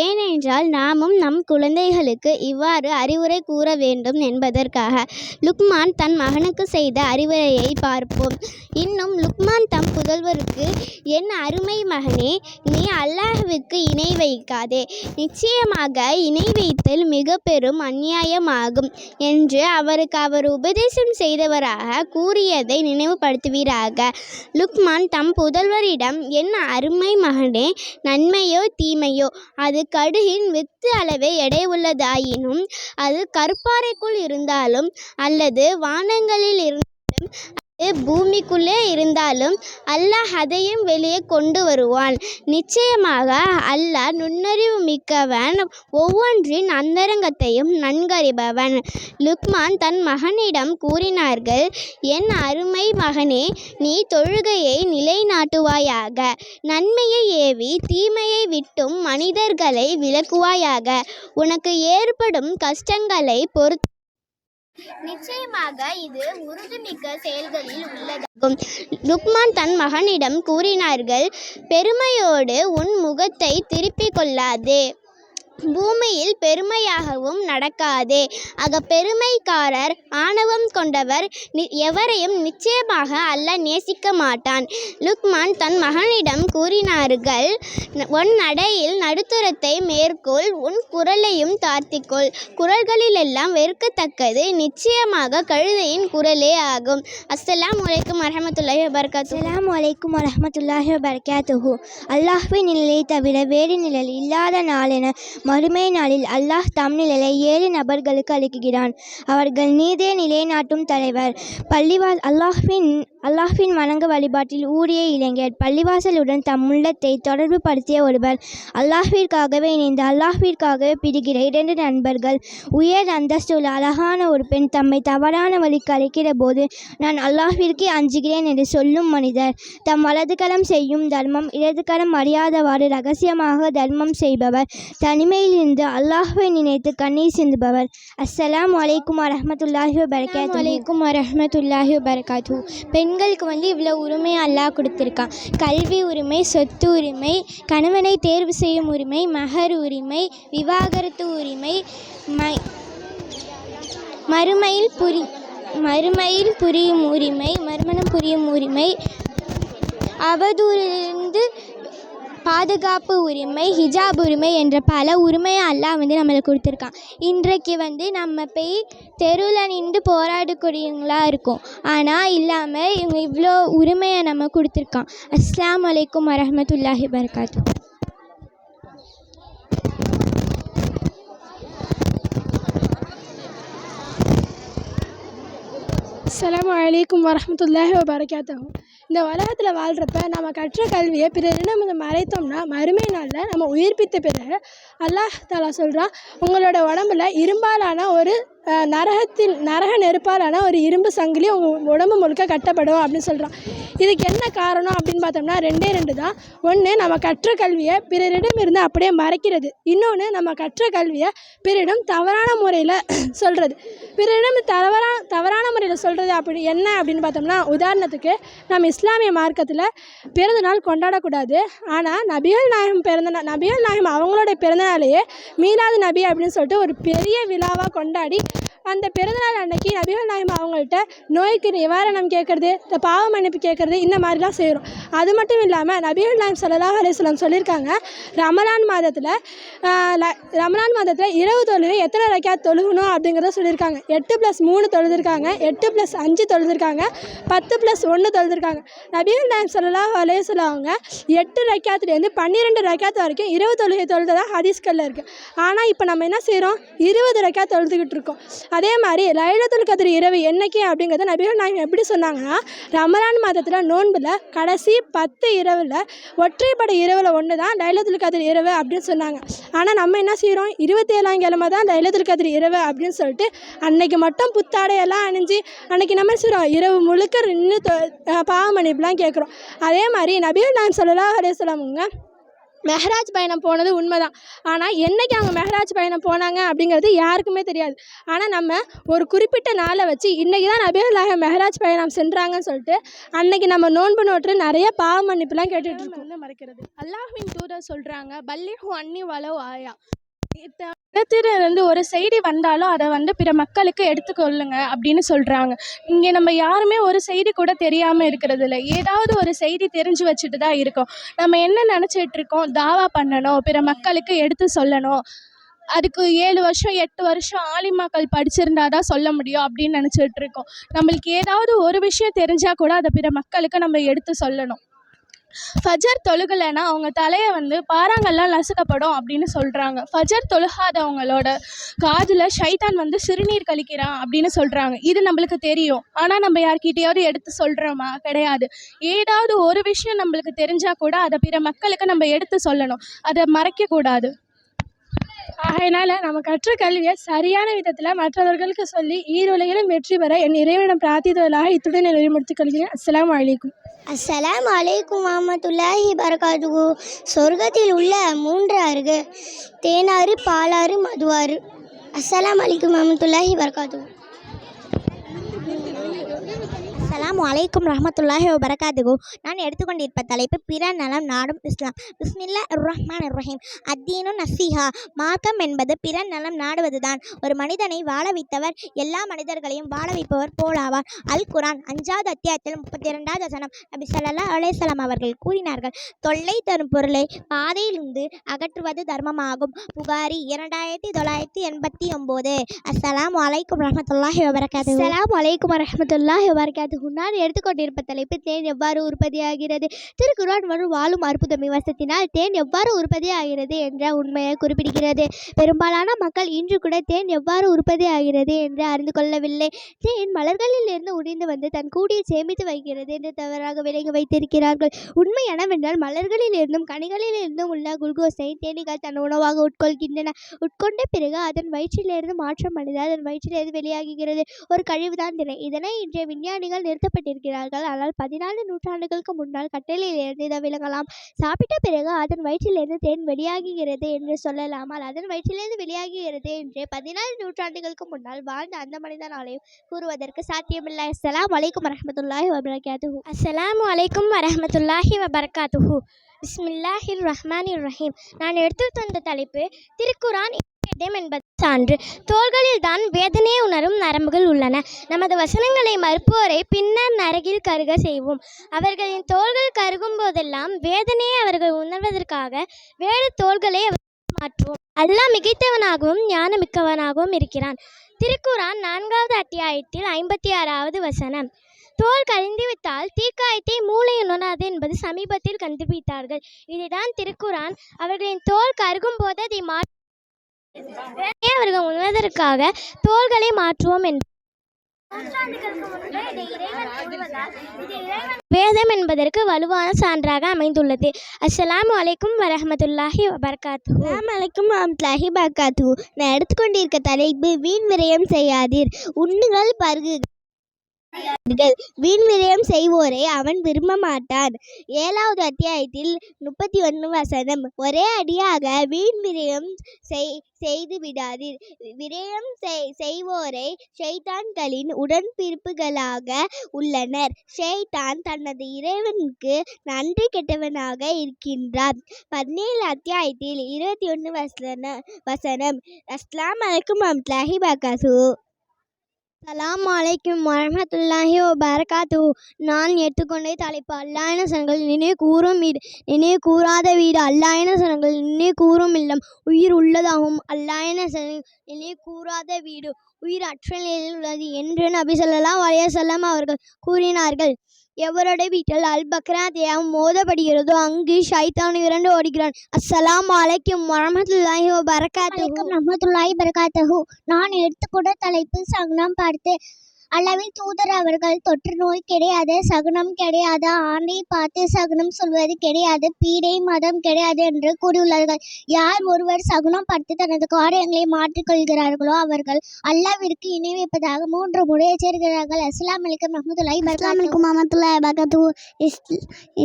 ஏனென்றால் நாமும் நம் குழந்தைகளுக்கு இவ்வாறு அறிவுரை கூற வேண்டும் என்பதற்காக லுக்மான் தன் மகனுக்கு செய்த அறிவுரையை பார்ப்போம். இன்னும் லுக்மான் தம் புதல்வருக்கு, என் அருமை மகனே, நீ அல்லாஹ்வுக்கு இணை வைக்காதே, நிச்சயமாக இணை வைத்தல் மிக பெரும் அநியாயமாகும் என்று அவருக்கு அவர் உபதேசம் செய்தவராக கூறியதை நினைவுபடுத்துவீராக. லுக்மான் தம் புதல்வரிடம், என் அருமை மகனே, நன்மையோ தீமையோ அது கடுகின் வித்து அளவே எடை உள்ளதாயினும், அது கற்பாறைக்குள் இருந்தாலும் அல்லது வானங்களில் இருந்தாலும் பூமிக்குள்ளே இருந்தாலும் அல்லாஹ் அதையும் வெளியே கொண்டு வருவான். நிச்சயமாக அல்லாஹ் நுண்ணறிவு மிக்கவன், ஒவ்வொன்றின் அந்தரங்கத்தையும் நன்கறிபவன். லுக்மான் தன் மகனிடம் கூறினார்கள், என் அருமை மகனே, நீ தொழுகையை நிலைநாட்டுவாயாக, நன்மையை ஏவி தீமையை விட்டும் மனிதர்களை விலக்குவாயாக, உனக்கு ஏற்படும் கஷ்டங்களை பொறுத்து நிச்சயமாக இது உறுதிமிக்க செயல்களில் உள்ளதாகும். லுக்மான் தன் மகனிடம் கூறினார்கள், பெருமையோடு உன் முகத்தை திருப்பிக் கொள்ளாதே, பூமியில் பெருமையாகவும் நடக்காதே. பெருமைக்காரர், ஆணவம் கொண்டவர் எவரையும் நிச்சயமாக அல்லாஹ் நேசிக்க மாட்டான். லுக்மான் தன் மகனிடம் கூறினார்கள், உன் நடையில் நடுத்தரத்தை மேற்கொள், உன் குரலையும் தாழ்த்திக்கொள். குரல்களிலெல்லாம் வெறுக்கத்தக்கது நிச்சயமாக கழுதையின் குரலே ஆகும். அஸ்ஸலாமு அலைக்கும் வரஹ்மத்துல்லாஹி வபரகாத்துஹு. அஸ்ஸலாமு அலைக்கும் வரஹ்மத்துல்லாஹி வபரகாத்துஹு. அல்லாஹ்வின் நிழலை தவிர வேறு நிழல் இல்லாத நாளென மறுமை நாளில் அல்லாஹ் தம் நிழலை 7 நபர்களுக்கு அளிக்கிறான். அவர்கள் நீதே நிலைநாட்டும் தலைவர், அல்லாஹ்வின் வணங்க வழிபாட்டில் ஊறிய இளைஞர், பள்ளிவாசலுடன் தம் உள்ளத்தை தொடர்பு படுத்திய ஒருவர், அல்லாஹ்விற்காகவே இணைந்து அல்லாஹ்விற்காகவே பிரிகிற 2 நண்பர்கள், உயர் அந்தஸ்துள்ள அழகான ஒரு பெண் தம்மை தவறான வழிக்கு அழைக்கிற போது நான் அல்லாஹ்விற்கே அஞ்சுகிறேன் என்று சொல்லும் மனிதர், தம் வலதுகரம் செய்யும் தர்மம் இடதுகரம் அறியாதவாறு ரகசியமாக தர்மம் செய்பவர், தனிமையில் இருந்து அல்லாஹ்வை நினைத்து கண்ணீர் சிந்துபவர். அஸ்ஸலாமு அலைக்கும் வரஹ்மத்துல்லாஹி வபரகாத்துஹு. அலைக்கும் வரஹ்மத்துல்லாஹி வபரகாத்துஹு. பெண்களுக்கு இவ்வளோ உரிமை அல்லாஹ் கொடுத்துருக்கான். கல்வி உரிமை, சொத்து உரிமை, கணவனை தேர்வு செய்யும் உரிமை, மகர் உரிமை, விவாகரத்து உரிமை, மறுமையில் புரியும் உரிமை, மறுமணம் புரியும் உரிமை, அவதூறிலிருந்து பாதுகாப்பு உரிமை, ஹிஜாப் உரிமை என்ற பல உரிமையை அல்லாஹ் நம்மளுக்கு கொடுத்துருக்கான். இன்றைக்கு நம்ம போய் தெருவில் நின்று போராடக்கூடியவங்களாக இருக்கும். ஆனால் இல்லாமல் இவங்க இவ்வளோ உரிமையை நம்ம கொடுத்துருக்கான். அஸ்ஸலாமு அலைக்கும் வரஹ்மத்துல்லாஹி வபரகாத்துஹு. அஸ்ஸலாமு அலைக்கும் வரஹ்மத்துல்லாஹி வபரகாத்துஹு. இந்த உலகத்தில் வாழ்கிறப்ப நம்ம கற்ற கல்வியை பிறரிடம் மறைத்தோம்னா மறுமை நாளில் நம்ம உயிர்ப்பித்த பிறகு அல்லாஹ் தஆலா சொல்கிறான், உங்களோட உடம்புல இரும்பாலான ஒரு நரக நெருப்பாலான ஒரு இரும்பு சங்கிலி உங்கள் உடம்பு முழுக்க கட்டப்படும் அப்படின்னு சொல்கிறான். இதுக்கு என்ன காரணம் அப்படின்னு பார்த்தோம்னா 2 தான். ஒன்று, நம்ம கற்ற கல்வியை பிறரிடம் இருந்து அப்படியே மறைக்கிறது. இன்னொன்று, நம்ம கற்ற கல்வியை பிறரிடம் தவறான முறையில் சொல்கிறது. பிறரிடம் தவறான முறையில் சொல்கிறது அப்படி என்ன அப்படின்னு பார்த்தோம்னா, உதாரணத்துக்கு நம்ம இஸ்லாமிய மார்க்கத்தில் பிறந்த நாள் கொண்டாடக்கூடாது. ஆனால் நபிகள் நாயகம் அவங்களோட பிறந்தநாளையே மீலாது நபி அப்படின்னு சொல்லிட்டு ஒரு பெரிய விழாவாக கொண்டாடி அந்த பிறந்தநாள் அன்னைக்கு நபிகள் நாயகம் அவங்கள்ட்ட நோய்க்கு நிவாரணம் கேட்குறது, இந்த பாவ மன்னிப்பு கேட்குறது, இந்த மாதிரிலாம் செய்கிறோம். அது மட்டும் இல்லாமல் நபிகள் நாயகம் ஸல்லல்லாஹு அலைஹி வஸல்லம் சொல்லியிருக்காங்க, ரமலான் மாதத்தில் இரவு தொழுகை எத்தனை ரக்காத் தொழுகணும் அப்படிங்கிறத சொல்லியிருக்காங்க. 8+3 தொழுதுருக்காங்க, 8+5 தொழுதுருக்காங்க, 10+1 தொழுதுருக்காங்க. நபிகள் நாயகம் ஸல்லல்லாஹு அலைஹி வஸல்லம் அவங்க 8 ரக்காத்துலேருந்து 12 ரக்காத் வரைக்கும் இரவு தொழுகை தொழுததாக ஹதீஸ்களில் இருக்குது. ஆனால் இப்போ நம்ம என்ன செய்கிறோம், 20 ரக்காத் தொழுதுகிட்டு இருக்கோம். அதே மாதிரி லைலத்துல் கத்ர் இரவு என்னைக்கு அப்படிங்கிறத நபிகள் நாயகம் எப்படி சொன்னாங்கன்னா, ரமலான் மாதத்தில் நோன்பில் கடைசி 10 இரவில் ஒற்றைப்படை இரவில் ஒன்று தான் லைலத்துல் கத்ர் இரவு அப்படின்னு சொன்னாங்க. ஆனால் நம்ம என்ன செய்கிறோம், 27ஆம் கிழமை தான் லைலத்துல் கத்ர் இரவு அப்படின்னு சொல்லிட்டு அன்னைக்கு மட்டும் புத்தாடையெல்லாம் அணிஞ்சு அன்னைக்கு நம்ம செய்கிறோம் இரவு முழுக்க நின்று பாவ மன்னிப்புலாம் கேட்குறோம். அதே மாதிரி நபிகள் நாயகம் ஸல்லல்லாஹு அலைஹி வஸல்லமுங்க மெஹராஜ் பயணம் போனது உண்மை தான். ஆனால் என்றைக்கு அவங்க மெஹராஜ் பயணம் போனாங்க அப்படிங்கிறது யாருக்குமே தெரியாது. ஆனால் நம்ம ஒரு குறிப்பிட்ட நாளை வச்சு இன்றைக்கி தான் நபிகள் நாயகம் மெஹராஜ் பயணம் சென்றாங்கன்னு சொல்லிட்டு அன்னைக்கு நம்ம நோன்பு நோட்டு நிறைய பாவ மன்னிப்புலாம் கேட்டுட்ருக்கோம். மறைக்கிறது அல்லாஹ்வின் தூதர் சொல்கிறாங்க, பல்லிஹு அன்னி வலவ் ஆயா, இருந்து ஒரு செய்தி வந்தாலும் அதை பிற மக்களுக்கு எடுத்துக்கொள்ளுங்க அப்படின்னு சொல்கிறாங்க. இங்கே நம்ம யாருமே ஒரு செய்தி கூட தெரியாமல் இருக்கிறது இல்லை. ஏதாவது ஒரு செய்தி தெரிஞ்சு வச்சுட்டு தான் இருக்கோம். நம்ம என்ன நினச்சிட்டு இருக்கோம், தாவா பண்ணணும், பிற மக்களுக்கு எடுத்து சொல்லணும், அதுக்கு 7 வருஷம் 8 வருஷம் ஆலிமாக்கள் படிச்சிருந்தா தான் சொல்ல முடியும் அப்படின்னு நினச்சிட்டு இருக்கோம். நம்மளுக்கு ஏதாவது ஒரு விஷயம் தெரிஞ்சால் கூட அதை பிற மக்களுக்கு நம்ம எடுத்து சொல்லணும். ஃபஜர் தொழுகலைன்னா அவங்க தலையை பாறாங்கல்லாம் நசுக்கப்படும் அப்படின்னு சொல்கிறாங்க. ஃபஜர் தொழுகாதவங்களோட காதில் ஷைத்தான் சிறுநீர் கழிக்கிறான் அப்படின்னு சொல்கிறாங்க. இது நம்மளுக்கு தெரியும். ஆனால் நம்ம யார்கிட்டையாவது எடுத்து சொல்கிறோமா? கிடையாது. ஏதாவது ஒரு விஷயம் நம்மளுக்கு தெரிஞ்சால் கூட அதை பிற மக்களுக்கு நம்ம எடுத்து சொல்லணும், அதை மறைக்கக்கூடாது. அதனால் நம்ம கற்ற கல்வியை சரியான விதத்தில் மற்றவர்களுக்கு சொல்லி ஈருலகிலும் வெற்றி பெற என் இறைவனிடம் பிரார்த்தித்தவர்களாக இத்துடன் நிறைமுடித்துக் கொள்கிறேன். அஸ்ஸலாமு அலைக்கும். அஸ்ஸலாமு அலைக்கும் வரஹ்மத்துல்லாஹி வபரகாத்துஹு. சொர்க்கத்தில் உள்ள 3 ஆறுகள் தேனாறு, பாலாறு, மதுவாறு. அஸ்ஸலாமு அலைக்கும் வரஹ்மத்துல்லாஹி வபரகாத்துஹு. அஸ்ஸலாமு அலைக்கும் ரஹ்மத்துல்லாஹி வபரகாத்துஹு. நான் எடுத்துக்கொண்டிருப்ப தலைப்பு பிற நலம் நாடும் இஸ்லாம். பிஸ்மில்லாஹிர் ரஹ்மானிர் ரஹீம். அத்தீனு நஸீஹா. மார்க்கம் என்பது பிற நலம் நாடுவதுதான். ஒரு மனிதனை வாழ வைத்தவர் எல்லா மனிதர்களையும் வாழ வைப்பவர் போலாவார். அல் குரான் 5வது அத்தியாயத்தில் 32வது வசனம். நபி ஸல்லல்லாஹு அலைஹி வஸல்லம் அவர்கள் கூறினார்கள், தொல்லை தரும் பொருளை பாதையிலிருந்து அகற்றுவது தர்மமாகும். புகாரி 2989. அஸ்ஸலாமு அலைக்கும் ரஹ்மத்துல்லாஹி வபரகாத்துஹு. அஸ்ஸலாமு அலைக்கும் வரஹ்மத்துல்லாஹி வபரகாத்துஹு. நான் எடுத்துக்கொண்டிருப்ப தலைப்பு தேன் எவ்வாறு உற்பத்தியாகிறது. திருக்குர்ஆன் வரும் வாழும் அற்புதம் விவசத்தினால் தேன் எவ்வாறு உற்பத்தியாகிறது என்ற உண்மையை குறிப்பிடுகிறது. பெரும்பாலான மக்கள் இன்று கூட தேன் எவ்வாறு உற்பத்தியாகிறது என்று அறிந்து கொள்ளவில்லை. தேன் மலர்களிலிருந்து உறிந்து தன் கூடியை சேமித்து வைக்கிறது என்று தவறாக விளங்கி வைத்திருக்கிறார்கள். உண்மை என்னவென்றால் மலர்களிலிருந்தும் கனிகளிலிருந்தும் உள்ள குளுக்கோஸை தேனீகள் தன் உணவாக உட்கொள்கின்றன. உட்கொண்ட பிறகு அதன் வயிற்றிலிருந்து மாற்றம் அடைந்து அதன் வயிற்றிலிருந்து வெளியாகிறது ஒரு கழிவுதான் தினை. இதனை இன்றைய விஞ்ஞானிகள் நிறுத்தப்பட்டிருக்கிறார்கள். ஆனால் 14 நூற்றாண்டுகளுக்கு முன்னால் கட்டளையிலிருந்து இதை விளங்கலாம். சாப்பிட்ட பிறகு அதன் வயிற்றிலிருந்து தேன் வெளியாகிறது என்று சொல்லலாமல் அதன் வயிற்றிலிருந்து வெளியாகிறது என்று 14 நூற்றாண்டுகளுக்கு முன்னால் வாழ்ந்த அந்த மனிதனாலையும் கூறுவதற்கு சாத்தியமில்லை. அஸ்ஸலாமு அலைக்கும் வரஹ்மத்துல்லாஹி வபரகாத்துஹு. அஸ்ஸலாமு அலைக்கும் வரஹ்மத்துல்லாஹி வபரகாத்துஹு. பிஸ்மில்லாஹிர் ரஹ்மானிர் ரஹீம். நான் எடுத்து வந்த தலைப்பு திருக்குர்ஆன் என்பது சான்று. தோள்களில் தான் வேதனையை உணரும் நரம்புகள் உள்ளன. நமது வசனங்களை மறுப்போரை பின்னர் நரகில் கருக செய்வோம். அவர்களின் தோள்கள் கருகும் போதெல்லாம் வேதனையை அவர்கள் உணர்வதற்காக வேறு தோள்களை மாற்றுவோம். அல்லாஹ் மிகைத்தவனாகவும் ஞானமிக்கவனாகவும் இருக்கிறான். திருக்குர்ஆன் 4வது அத்தியாயத்தில் 56வது வசனம். தோல் கரிந்துவிட்டால் தீக்காயத்தை மூளை உணராது என்பது சமீபத்தில் கண்டுபிடித்தார்கள். இதைதான் திருக்குர்ஆன் அவர்களின் தோல் கருகும் போது அதை அவர்கள் உணர்வதற்காக தோள்களை மாற்றுவோம் என்று வேதம் என்பதற்கு வலுவான சான்றாக அமைந்துள்ளது. அஸ்ஸலாமு அலைக்கும் வரஹ்மத்துல்லாஹி வபரகாத்துஹு. அஸ்ஸலாமு அலைக்கும் வரஹ்மத்துல்லாஹி வபரகாத்துஹு. நான் எடுத்துக்கொண்டிருக்க தலைப்பு வீண் விரயம் செய்யாதீர். உண்ணுங்கள், பருகுகள். வீண் விரயம் செய்வோரை அவன் விரும்ப மாட்டான். 7வது அத்தியாயத்தில் 31 வசனம். ஒரே அடியாக வீண் விரயம் செய்து விடாதீர். விரயம் செய்வோரை ஷைத்தான்களின் உடன்பிறப்புகளாக உள்ளனர். ஷைத்தான் தனது இறைவனுக்கு நன்றி கெட்டவனாக இருக்கின்றான். 17 அத்தியாயத்தில் 21 வசனம். அஸ்ஸலாமு அலைக்கும் வரஹ்மத்துல்லாஹி வபரகாத்துஹு. அஸ்ஸலாமு அலைக்கும் வரஹ்மத்துல்லாஹி வபரகாத்துஹு. நான் எடுத்துக்கொண்ட தலைப்பு அல்லாஹ்வின் சனங்கள் நினைவு கூறும் வீடு, நினைவு கூறாத வீடு. அல்லாஹ்வின் சனங்கள் நினைவு கூறும் இல்லம் உயிர் உள்ளதாகும். அல்லாஹ்வின் சனங்கள் நினைவு கூறாத வீடு உயிர் அற்ற நிலையில் உள்ளது என்று நபி ஸல்லல்லாஹு அலைஹி வஸல்லம் அவர்கள் கூறினார்கள். எவருடைய வீட்டில் அல் பக்ரா தியாகம் மோதப்படுகிறதோ அங்கு ஷைத்தான் விரண்டு ஓடுகிறான். அஸ்ஸலாமு அலைக்கும் வரஹ்மத்துல்லாஹி வபரகாத்துஹு. நான் எடுத்துக்கொண்ட தலைப்பு சகுனம் பார்த்து. அளவில் தூதர் அவர்கள் தொற்று நோய் கிடையாது, சகுனம் கிடையாது, ஆண்டை பார்த்து சகுனம் சொல்வது கிடையாது, பீடை மதம் கிடையாது என்று கூறியுள்ளார்கள். யார் ஒருவர் சகுனம் பார்த்து தனது காரியங்களை மாற்றிக்கொள்கிறார்களோ அவர்கள் அல்லாவிற்கு இணை வைப்பதாக 3 முறை எச்சரிக்கிறார்கள். அஸ்ஸலாமு அலைக்கும் வரஹ்மத்துல்லாஹி வபரகாத்துஹு.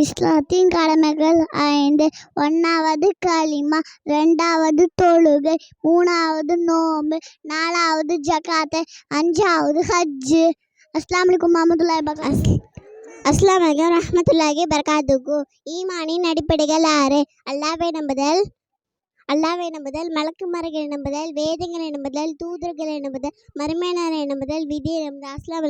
இஸ்லாத்தின் கடமைகள் 5. 1வது களிமா, 2வது தொழுகை, 3வது நோன்பு, 4வது ஜகாத்து, 5வது ஹஜ்ஜு. அஸ்ஸலாமு அலைக்கும் வரஹ்மத்துல்லாஹி வபரகாத்துஹு. ஈமானின் அடிப்படைகள் 6. அல்லாஹ்வை நம்புதல், மலக்குமார்களை நம்புதல், வேதங்களை நம்புதல், தூதர்களை நம்புதல், மறுமையினரை நம்புதல், விதியை நம்புதல். அஸ்ஸலாமு